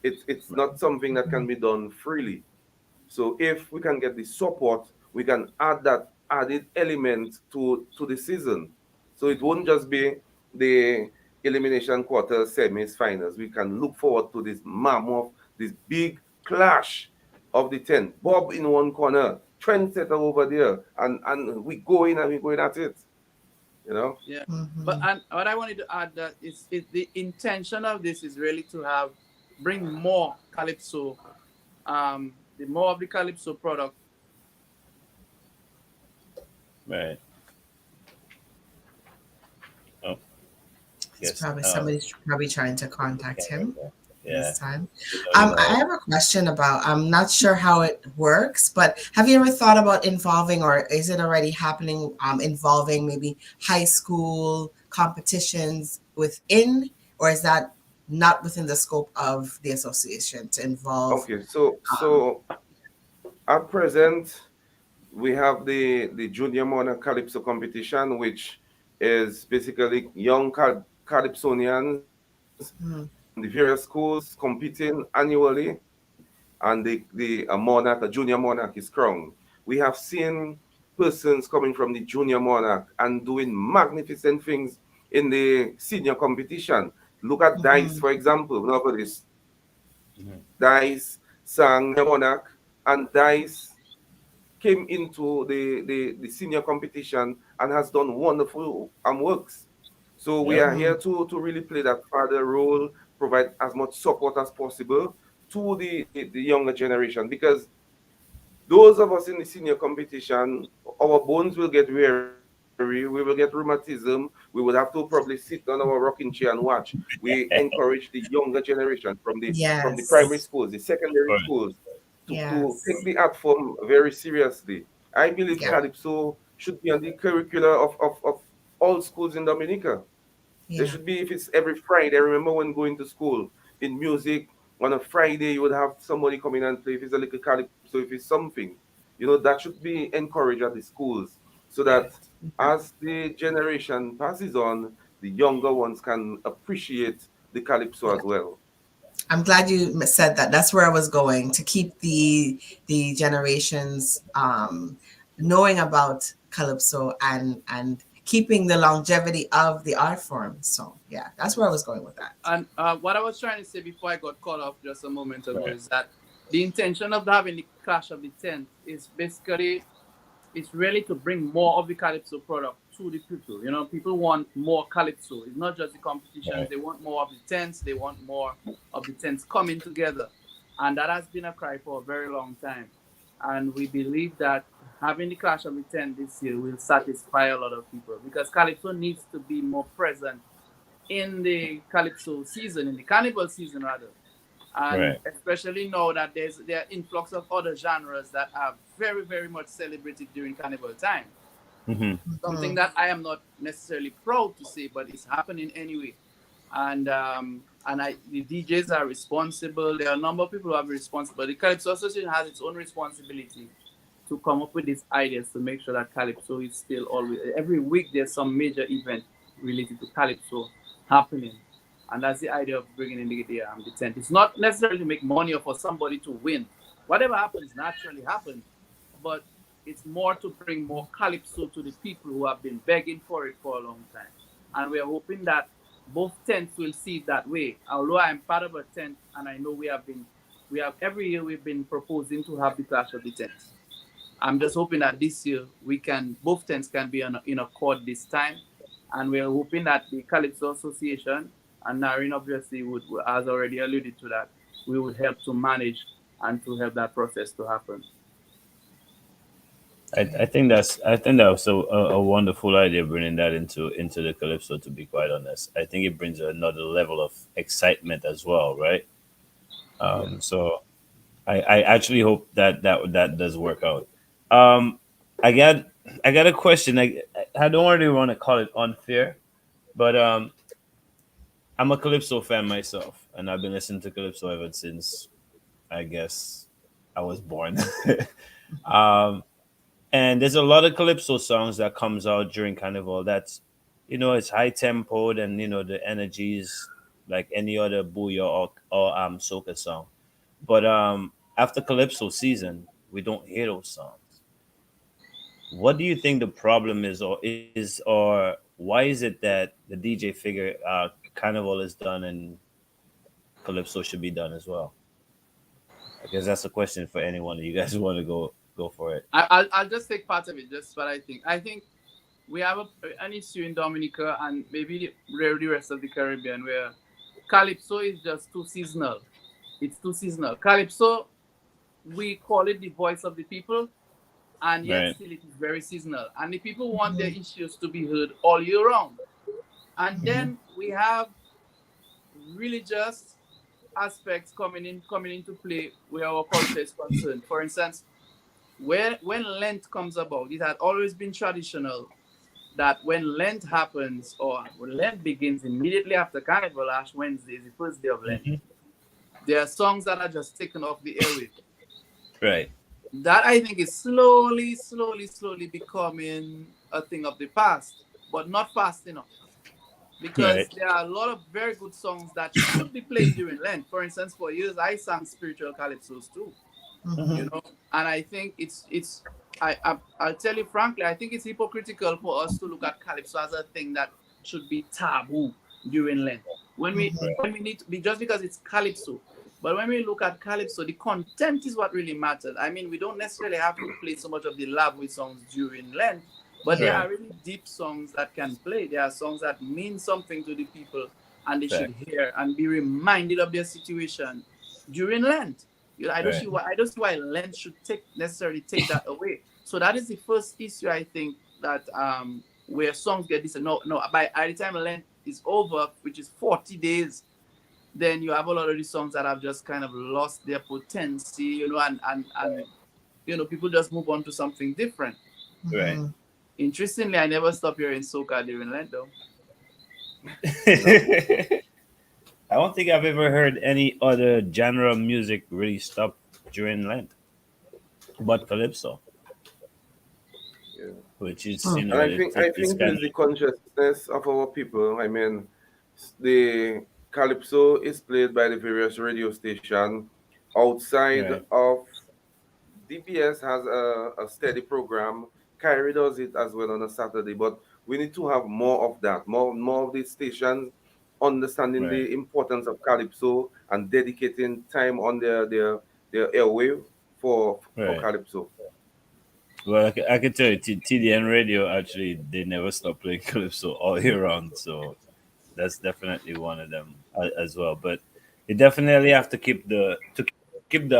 It's not something that can be done freely. So if we can get the support, we can add that added element to the season. So it won't just be the elimination quarters, semis, finals. We can look forward to this mammoth, this big clash of the 10. Bob in one corner, trendsetter over there, and we going at it, you know? Yeah. But Mm-hmm. and what I wanted to add that is the intention of this is really to have bring more calypso, the more of the calypso product. Right. Oh, It's yes. probably somebody's probably trying to contact Can't hear him. that. Yeah. this time. You know, you I know. have a question about, I'm not sure how it works, but have you ever thought about involving, or is it already happening, involving maybe high school competitions within, or is that not within the scope of the association to involve? Okay, so at present we have the Junior Monarch Calypso competition, which is basically young calypsonians Mm-hmm. from the various schools competing annually, and the monarch, a junior monarch, is crowned. We have seen persons coming from the junior monarch and doing magnificent things in the senior competition. Look at Dice, Mm-hmm. for example. Nobody's Mhm. Dice sang monarch, and Dice came into the senior competition and has done wonderful works. So we Yep. are here to really play that father role, provide as much support as possible to the younger generation, because those of us in the senior competition, our bones will get weary, we will get rheumatism, we will have to probably sit on our rocking chair and watch. We encourage the younger generation from the primary Yes. schools, the secondary Right. schools, to take Yes. the art form very seriously. I believe Yeah. Calypso should be on the curricula of all schools in Dominica. There Yeah. should be, if it's every Friday. I remember when going to school in music, on a Friday, you would have somebody come in and play. If it's a little calypso, if it's something, that should be encouraged at the schools, so that as the generation passes on, the younger ones can appreciate the calypso Yeah. as well. I'm glad you said that. That's where I was going, to keep the generations knowing about calypso and keeping the longevity of the art form. So yeah, that's where I was going with that. And what I was trying to say before I got cut off just a moment ago Right. is that the intention of having the Clash of the Tent is basically, it's really to bring more of the calypso product to the people. You know, people want more calypso. It's not just the competitions. Right. They want more of the tents. They want more of the tents coming together. And that has been a cry for a very long time. And we believe that having the Clash of the Tent this year will satisfy a lot of people, because calypso needs to be more present in the calypso season, in the carnival season rather, and Right. especially now that there are influx of other genres that are very very much celebrated during carnival time. Hmm. Something Mhm. that I am not necessarily proud to say, but it's happening anyway. And the DJs are responsible. There are a number of people who are responsible. The Calypso Association has its own responsibility to come up with these ideas to make sure that Calypso is still always, every week there's some major event related to Calypso happening. And that's the idea of bringing in the tent. It's not necessarily to make money or for somebody to win. Whatever happens naturally happens, but it's more to bring more calypso to the people who have been begging for it for a long time. And we are hoping that both tents will see it that way. Although I'm part of a tent, and I know we have every year we've been proposing to have the Clash of the Tents. I'm just hoping that this year both tents can be in accord this time, and we're hoping that the Calypso Association and Narrin obviously has already alluded to that, we would help to manage and to help that process to happen. I think that's a wonderful idea, bringing that into the calypso. To be quite honest, I think it brings another level of excitement as well, right? Yeah. So I actually hope that does work out. Um, I got I got a question. I don't really want to call it unfair, but I'm a calypso fan myself, and I've been listening to calypso ever since I guess I was born. um, and there's a lot of calypso songs that comes out during carnival. That's it's high tempoed, and the energy is like any other booyah or soca song. But after calypso season, we don't hear those songs. What do you think the problem or why is it that the DJ figure carnival is done and calypso should be done as well? I guess that's a question for anyone. You guys want to go for it? I'll just take part of it, just what I think. I think we have an issue in Dominica and maybe the rest of the Caribbean where calypso is just too seasonal. It's too seasonal. Calypso, we call it the voice of the people, and yet Right. still it is very seasonal. And the people want their issues to be heard all year round. And Mhm. then we have religious aspects coming into play where our culture is concerned. For instance, when Lent comes about, it had always been traditional that when Lent happens or when Lent begins immediately after Carnival, Ash Wednesday is the first day of Lent. Hmm. There are songs that are just taken off the airwaves. Right. That I think is slowly becoming a thing of the past, but not fast enough. Because Right. there are a lot of very good songs that should be played during Lent. For instance, for years I sang spiritual calypsos too, Mm-hmm. Hmm. you know, and I think it's I'll tell you frankly, I think it's hypocritical for us to look at calypso as a thing that should be taboo during Lent. Mm-hmm. Right. When we need to be just because it's calypso, but when we look at calypso, the content is what really matters. I mean, we don't necessarily have to play so much of the lively songs during Lent, but there are Right. really deep songs that can play. There are songs that mean something to the people, and they should Fact. hear and be reminded of their situation during Lent. I don't Right. see why Lent should take necessarily take that away. So that is the first issue I think that where songs get this. No, no. By the time Lent is over, which is 40 days, then you have a lot of these songs that have just kind of lost their potency, and people just move on to something different. Right. Mm-hmm. Interestingly, I never stopped hearing soca during Lent though. No. I don't think I've ever heard any other genre of music really stop during Lent, but calypso, Yeah. which is Mm. And I it's think it kind is the consciousness of our people. I mean, the calypso is played by the various radio station of outside right, of DBS has a steady program. Kyrie does it as well on a Saturday, but we need to have more of that, more of these stations understanding right, the importance of calypso and dedicating time on their airwave for right. calypso. Well, I can tell you, TDN radio actually they never stop playing calypso all year round, so that's definitely one of them as well. But you definitely have to keep the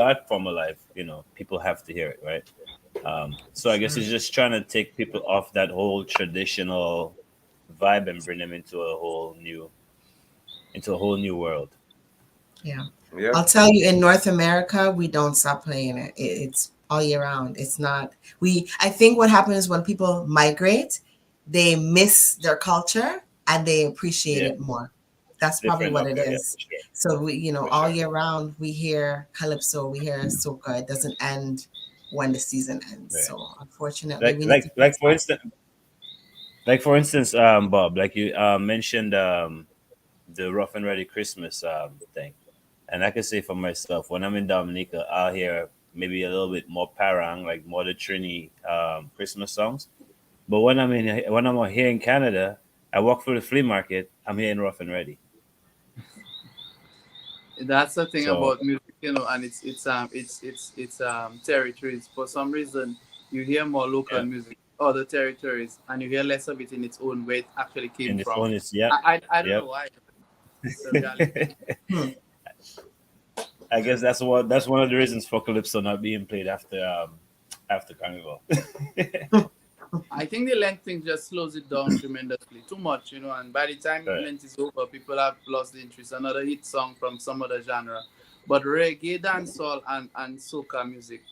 art form alive. You know, people have to hear it, right? So I guess Sure. it's just trying to take people off that whole traditional vibe and bring them into a whole new world. Yeah. Yeah. I'll tell you, in North America, we don't stop playing it. It's all year round. It's not, I think what happens is when people migrate, they miss their culture and they appreciate Yeah, it more. That's probably different what up it here. Yeah, is. So for all sure. year round, we hear calypso, we hear soca. It doesn't end when the season ends. Right. So unfortunately, Like we need to like fix like for instance, Bob, like you mentioned the rough and ready Christmas thing. And I can say for myself, when I'm in Dominica, I'll hear maybe a little bit more parang, like more the Trini Christmas songs. But when I'm out here in Canada, I walk through the flea market, I'm hearing rough and ready. That's the thing So about music, and it's territories. For some reason, you hear more local yeah, music, other territories, and you hear less of it in its own where it actually came in this from. one is yep, I don't know yep. why. It's a reality. Hmm. I guess that's one of the reasons for Calypso not being played after Carnival. I think the Lent thing just slows it down tremendously, too much, and by the time Right, Lent is over, people have lost the interest. Another hit song from some other genre. But reggae, dancehall, and soca music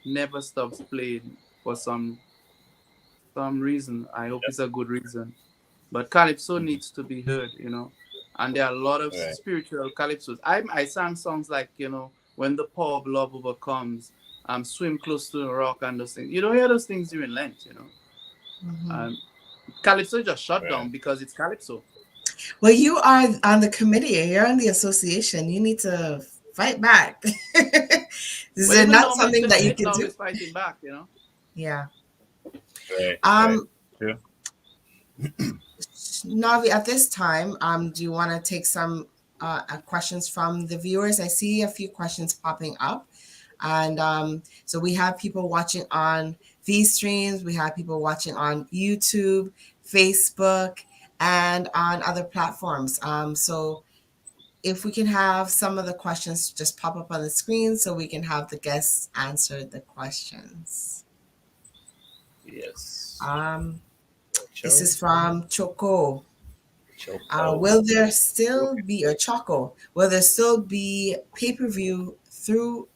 never stops playing for some reason. I hope it's a good reason. But calypso mhm, needs to be heard. And there are a lot of right, spiritual calypsos. I sang songs like, When the Power of Love Overcomes, Swim Close to the Rock, and those things. You don't hear those things during Lent. Mhm. Um, Calypso just shut right. down because it's Calypso. Well, you are on the committee. You're on the association. You need to fight back. Is Well, there even not though something mentioning that you it can now do? is fighting back. Yeah. Right, right. Um, True. Navi, at this time, do you want to take some questions from the viewers? I see a few questions popping up. And so we have people watching on V streams, we have people watching on YouTube, Facebook, and on other platforms. So if we can have some of the questions just pop up on the screen so we can have the guests answer the questions. Yes. Um, this Show. is from Choco. Choco. Will there still be, or Choco, will there still be pay-per-view through,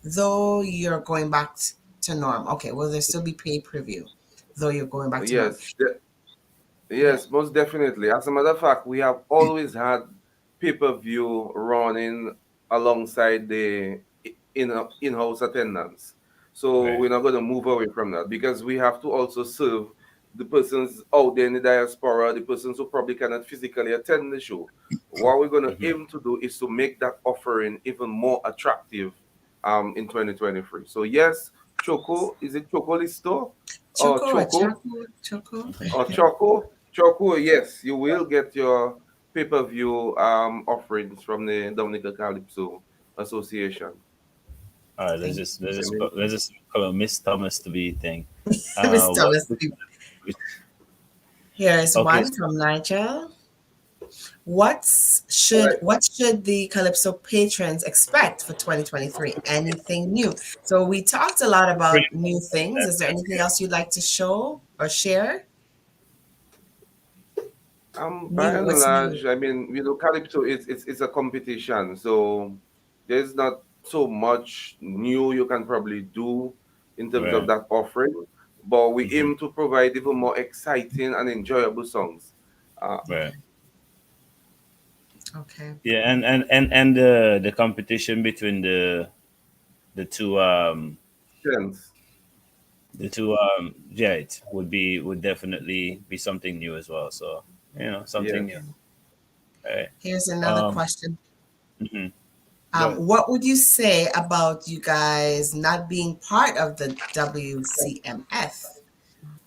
though you're going back to norm? Okay, will there still be pay-per-view though you're going back to norm? Yes, Yeah. yes, most definitely. As a matter of fact, we have always had pay-per-view running alongside the in-house attendance. So Right. we're not going to move away from that because we have to also serve the persons out there in the diaspora, the persons who probably cannot physically attend the show. What we're going to Hmm. aim to do is to make that offering even more attractive in 2023. So yes, Choco, is it Choco Listo or Choco or Choco? Choco? Choco? Or Choco, yes, you will get your pay-per-view offerings from the Dominica Calypso Association. All right, Thank I mean, let's just call it Miss Thomas to be thing. you. Miss What? Thomas. Here is Okay. one from Nigel. all right. What should the Calypso patrons expect for 2023? Anything new? So we talked a lot Pretty about new much things. that. Is there anything else you'd like to show or share? By New, and what's new? large, I mean, Calypso is a competition, so there's not so much new you can probably do in terms of Right. that offering, but we Hmm. aim to provide even more exciting and enjoyable songs. Uh, Right. Okay. Yeah, and the competition between the two Trends. yeah, it would definitely be something new as well. So something new. Yes. Right. Here's another Um. question. Mhm. Good. What would you say about you guys not being part of the WCMF?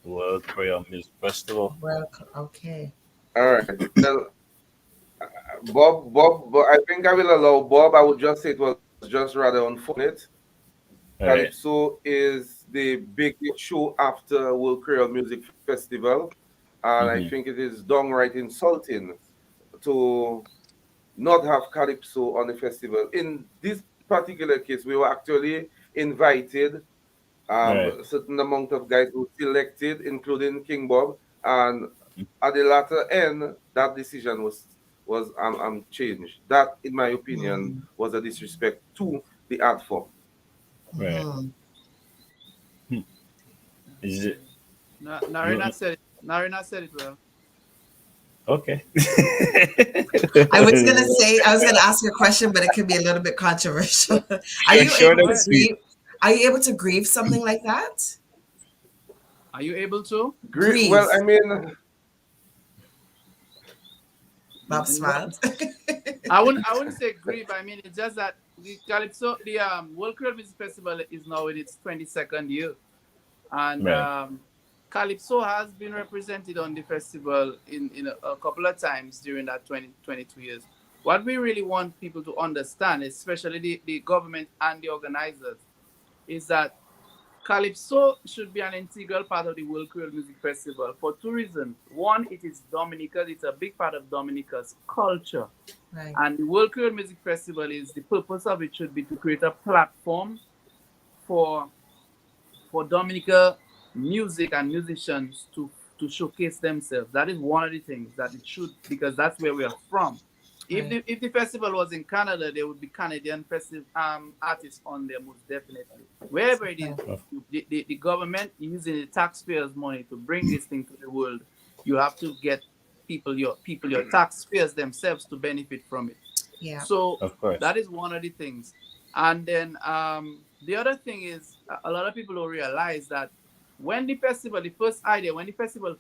World Creole Music Festival. Well, okay. All right. Well, Bob, I think I will allow Bob. I would just say it was just rather unfortunate. All right. Calypso is the biggest show after World Creole Music Festival, and I Hmm. think it is downright insulting to not have Calypso on the festival. In this particular case, we were actually invited, Right. a certain amount of guys who selected, including King Bob, and at the latter end, that decision was changed. That, in my opinion, Hmm. was a disrespect to the art form. Right. Hmm. Hmm. Is it Narina said it. Narina said it well. okay? I was gonna ask you a question, but it could be a little bit controversial. Are you Short able Go and to ahead. sweet. grieve? Are you able to grieve something like that? Are you able to? Great. Well, Grieve. I mean, Bob Well, smiled. I wouldn't say grieve. I mean, it's just that the Calypso, the World Creole Music Festival is now in its 22nd year, and Right. Calypso has been represented on the festival in a couple of times during that 22 years. What we really want people to understand, especially the government and the organizers, is that Calypso should be an integral part of the World Creole Music Festival for two reasons. One, it is Dominica's, it's a big part of Dominica's culture. Right. And the World Creole Music Festival is the purpose of it should be to create a platform for Dominica music and musicians to showcase themselves. That is one of the things that it should, because that's where we are from. Right. If the festival was in Canada, there would be Canadian festival artists on there most definitely. Wherever it is, Right. the government using the taxpayers' money to bring this thing to the world, you have to get your taxpayers themselves to benefit from it. Yeah. So Of course. that is one of the things. And then the other thing is a lot of people don't realize that when the festival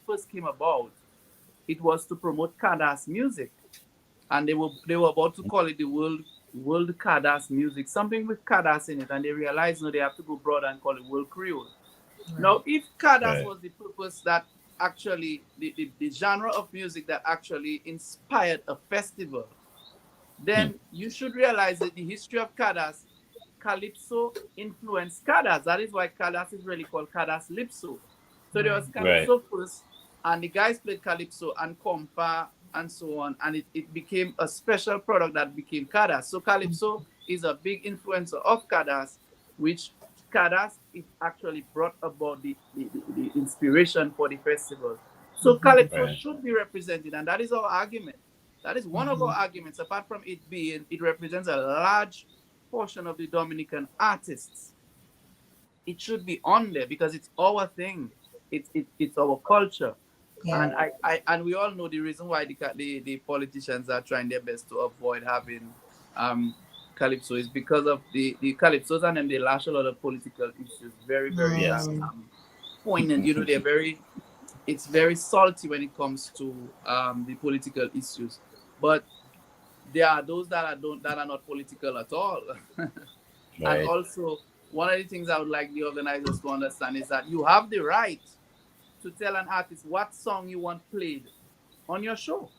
first came about, it was to promote Kadas music, and they were about to call it the World Kadas music, something with Kadas in it, and they realized no, they have to go broad and call it World Creole. Right. Now, if Kadas Right. was the purpose that actually the genre of music that actually inspired a festival, Hmm. then you should realize that the history of Kadas, Calypso influenced Kadas. That is why Kadas is really called Kadas Lipso. So there Right. was Right. Calypso first, and the guys played Calypso and Compa and so on, and it became a special product that became Kadas. So Calypso is a big influencer of Kadas, which Kadas it actually brought about the inspiration for the festival. So calypso Right. should be represented, and that is our argument. That is one of our arguments. Apart from it being, it represents a large portion of the Dominican artists. It should be on there because it's our thing. It's our culture. Yeah. And and we all know the reason why the politicians are trying their best to avoid having um calypso is because of the calypsos, and then they lash a lot of political issues. Very, very Yes. poignant. You know, they're very, it's very salty when it comes to the political issues. But there are those that are not political at all. And Right. also, one of the things I would like the organizers to understand is that you have the right to tell an artist what song you want played on your show.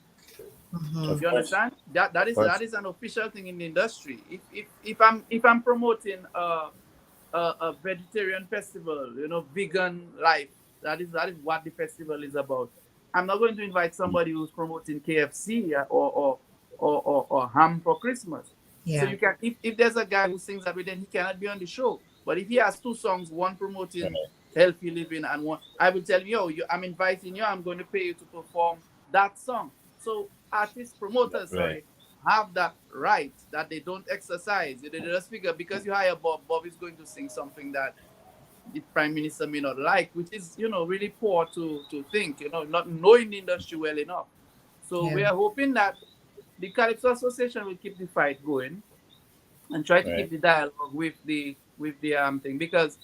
Of You course. understand? That Of is course. an official thing in the industry. If I'm promoting a vegetarian festival, you know, vegan life, that is what the festival is about. I'm not going to invite somebody who's promoting KFC or ham for Christmas. So Yeah. you can, if there's a guy who sings that way, then he cannot be on the show. But if he has two songs, one promoting Right. healthy living and one, I will tell you, I'm inviting you, I'm going to pay you to perform that song. So artists, promoters, Right. sorry, have that right that they don't exercise. They just figure because you hire Bob, Bob is going to sing something that the prime minister may not like, which is, you know, really poor to think, you know, not knowing the industry well enough. So we Yeah. are hoping that the Calypso Association will keep the fight going and try to keep Right. the dialogue with the thing, because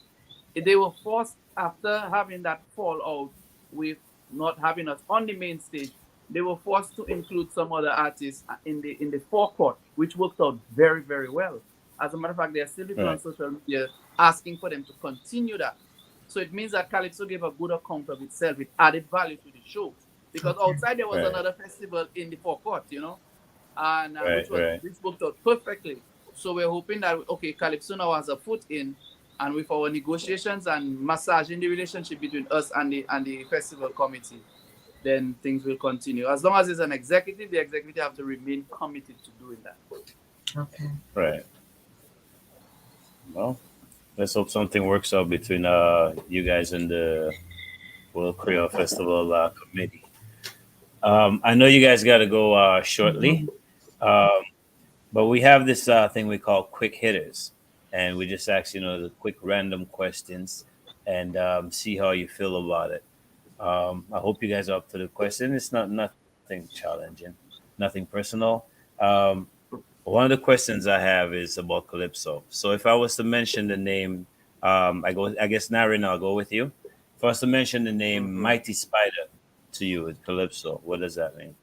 they were forced, after having that fallout with not having us on the main stage, they were forced to include some other artists in the forecourt, which worked out very, very well. As a matter of fact, there are still people on Right. social media asking for them to continue that. So it means that Calypso gave a good account of itself. It added value to the show, because Okay. outside there was Right. another festival in the forecourt, you know, and Right. Right. which worked out perfectly. So we're hoping that, okay, Calypso now has a foot in, and with our negotiations and massaging the relationship between us and the festival committee, then things will continue. As long as there's an executive, the executive have to remain committed to doing that. Okay. Right. Well, let's hope something works out between you guys and the World Creole Festival committee. I know you guys got to go shortly, um, but we have this thing we call quick hitters, and we just ask the quick random questions and see how you feel about it. I hope you guys are up to the question. It's not nothing challenging, nothing personal. One of the questions I have is about Calypso. So if I was to mention the name, I guess Narrin, I'll go with you. If I was to mention the name Mhm. Mighty Spider to you with Calypso, what does that mean?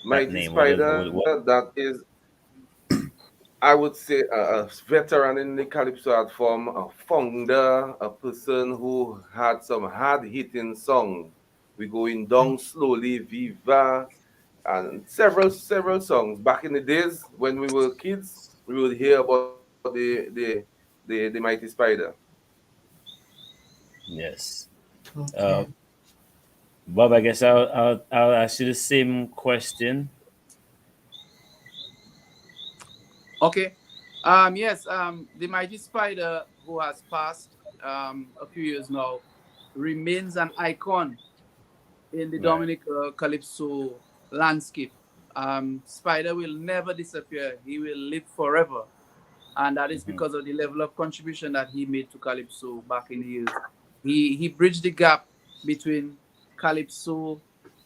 That Mighty name, Spider, what that is, I would say, a veteran in the Calypso art form, a founder, a person who had some hard hitting songs. We going down slowly, Viva, and several songs. Back in the days when we were kids, we would hear about the Mighty Spider. yes. Uh, Okay. Bob, I guess I'll ask you the same question. Okay. Yes, the Mighty Spider, who has passed a few years now, remains an icon in the Right. Dominic Calypso landscape. Spider will never disappear. He will live forever. And that is Hmm. because of the level of contribution that he made to Calypso back in the years. He bridged the gap between Calypso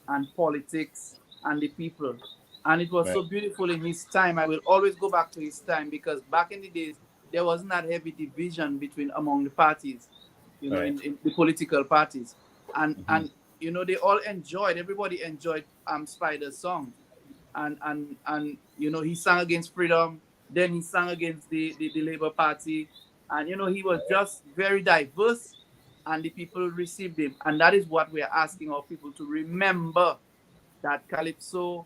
and politics and the people. And it was Right. so beautiful in his time. I will always go back to his time, because back in the days, there wasn't that heavy division between among the parties, you know, Right. in the political parties. And Hmm. you know, they all enjoyed, everybody enjoyed Spider's songs. And you know, he sang against freedom, then he sang against the Labour Party, and you know, he was just very diverse, and the people received him. And that is what we are asking our people to remember, that Calypso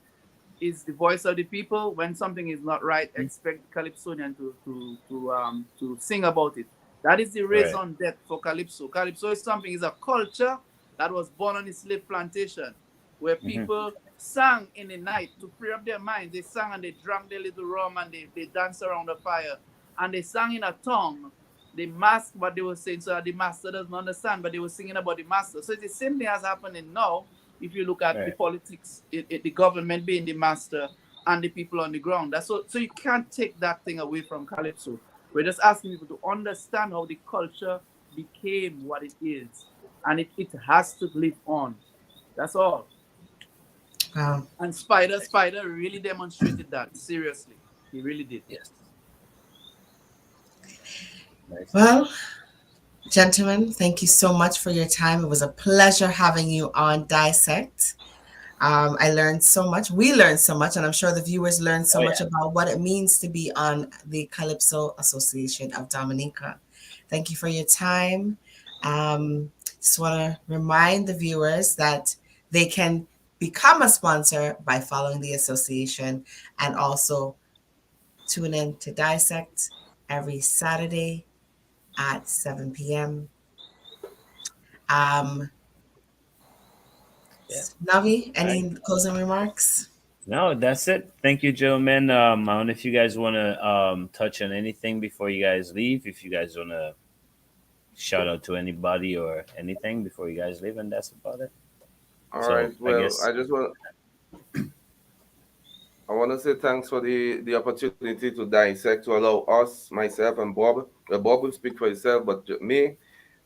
is the voice of the people. When something is not right, expect the Calypsonian to sing about it. That is the Right. raison d'etre for Calypso. Calypso is something, is a culture that was born on a slave plantation, where Hmm. people sang in the night to free up their minds. They sang and they drank their little rum, and they danced around the fire, and they sang in a tongue they mask what they were saying so that the master doesn't understand, but they were singing about the master. So it's the same thing as happening now. If you look at the Right. politics, the government being the master and the people on the ground. That's so you can't take that thing away from Calypso. We're just asking people to understand how the culture became what it is, and it has to live on. That's all. Wow. And Spider really demonstrated that. Seriously, he really did. Yes. Nice. Well, gentlemen, thank you so much for your time. It was a pleasure having you on Dissect. I learned so much. We learned so much, and I'm sure the viewers learned so Oh much yeah. about what it means to be on the Calypso Association of Dominica. Thank you for your time. Just want to remind the viewers that they can become a sponsor by following the association and also tune in to Dissect every Saturday at 7 p.m. Um, Yeah. Navi, All right. any closing remarks? No, that's it. Thank you, gentlemen. I don't know if you guys want to touch on anything before you guys leave. If you guys want to shout out to anybody or anything before you guys leave, and that's about it. All right. So I Well, guess I want to say thanks for the opportunity to dissect, to allow us, myself and Bob. Bob will speak for himself, but me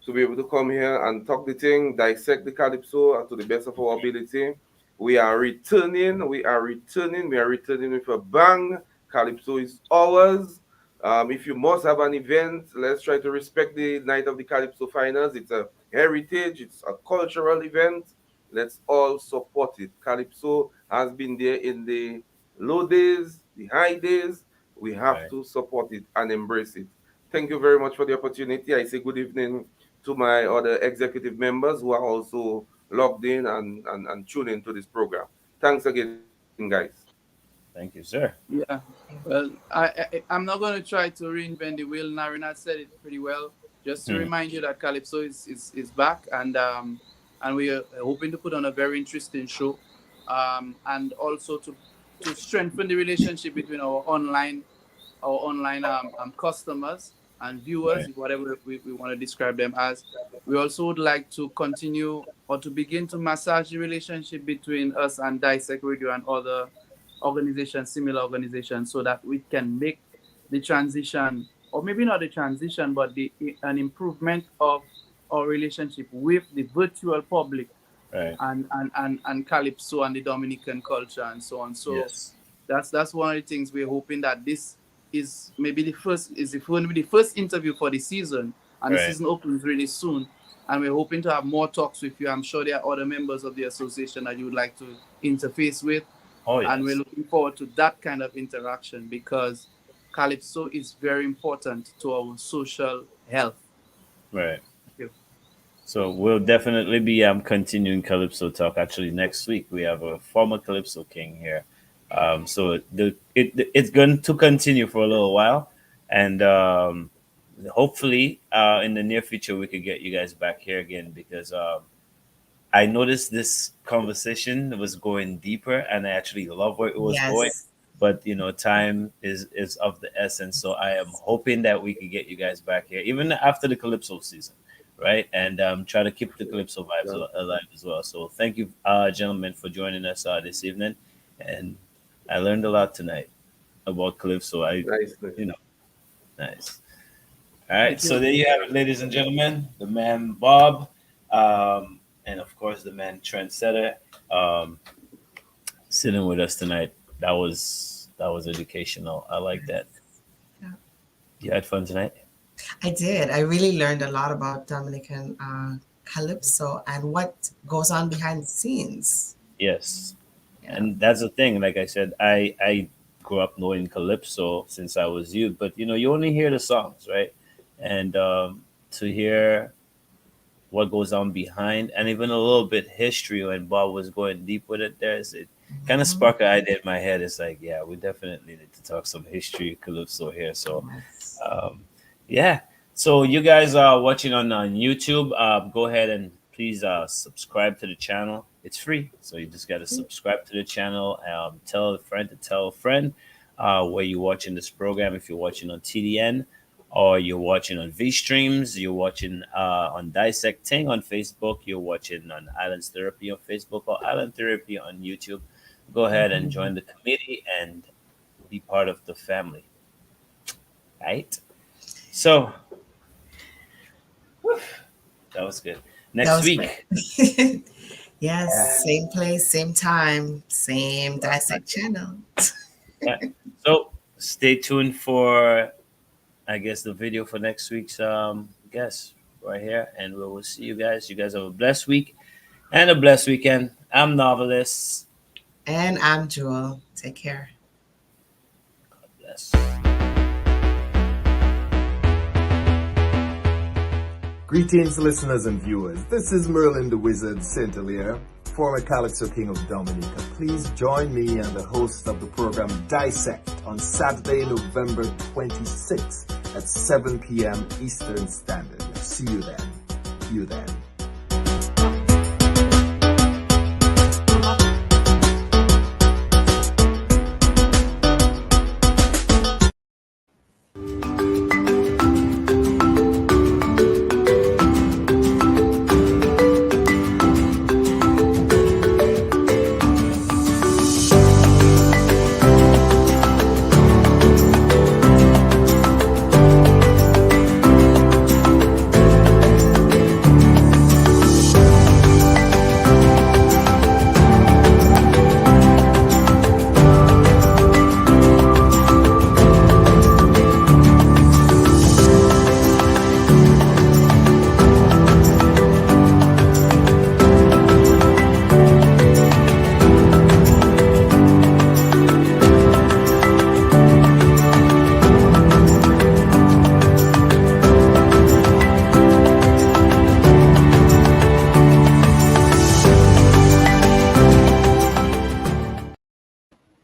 to be able to come here and talk the thing, dissect the calypso to the best of our ability. We are returning. We are returning. We are returning with a bang. Calypso is ours. If you must have an event, let's try to respect the night of the Calypso finals. It's a heritage. It's a cultural event. Let's all support it. Calypso has been there in the low days, the high days. We have right. to support it and embrace it. Thank you very much for the opportunity. I say good evening to my other executive members who are also logged in and tuned into this program. Thanks again, guys. Thank you, sir. Yeah. Well, I'm not going to try to reinvent the wheel. Narina said it pretty well. Just to Hmm. remind you that Calypso is back, and we are hoping to put on a very interesting show, and also to strengthen the relationship between our online customers and viewers, Right. whatever we want to describe them as. We also would like to continue or to begin to massage the relationship between us and Dissect Radio and other organizations, similar organizations, so that we can make the transition, or maybe not the transition, but an improvement of our relationship with the virtual public Right. and Calypso and the Dominican culture and so on. So Yes. that's one of the things we're hoping that this is maybe going to be the first interview for the season, and the Right. season opens really soon. And we're hoping to have more talks with you. I'm sure there are other members of the association that you would like to interface with, Oh and we're yes. looking forward to that kind of interaction because Calypso is very important to our social health. Right. Thank you. So we'll definitely be continuing Calypso talk. Actually, next week we have a former Calypso king here. So it's going to continue for a little while, and hopefully in the near future we could get you guys back here again because I noticed this conversation was going deeper, and I actually love where it was going. Yes. But time is of the essence, so I am hoping that we could get you guys back here, even after the Calypso season, right? And try to keep the Calypso vibes Yeah, alive as well. So thank you, gentlemen, for joining us this evening, and I learned a lot tonight about Calypso. nicely. You know, nice. All right, Thank so you. there you have it, ladies and gentlemen. The man Bob, and of course the man Trendsetter, sitting with us tonight. That was educational. I like that. Yeah. You had fun tonight. I did. I really learned a lot about Dominican calypso and what goes on behind the scenes. Yes, Yeah. and that's the thing. Like I said, I grew up knowing calypso since I was youth, but you only hear the songs, right? And to hear what goes on behind, and even a little bit history when Bob was going deep with it. It kind of Mhm. sparked an idea in my head. It's like, yeah, we definitely need to talk some history calypso here. So, Yes. um, yeah. So you guys are watching on YouTube. Go ahead and please subscribe to the channel. It's free, so you just got to subscribe to the channel. Tell a friend to tell a friend where you're watching this program. If you're watching on TDN, or you're watching on V Streams, you're watching on Dissecting on Facebook, you're watching on Islands Therapy on Facebook or Island Therapy on YouTube, go ahead and join the committee and be part of the family. Right? So, whew, that was good. Next week. Yes, Yeah. same place, same time, same Dissect channel. Yeah. So stay tuned for, I guess, the video for next week's guest right here, and we will see you guys. You guys have a blessed week and a blessed weekend. I'm Novelist. And I'm Jewel. Take care. God bless. Greetings, listeners and viewers. This is Merlin the Wizard St. Hilaire, former Calypso King of Dominica. Please join me and the host of the program Dissect on Saturday, November 26th at 7 p.m. Eastern Standard. See you then.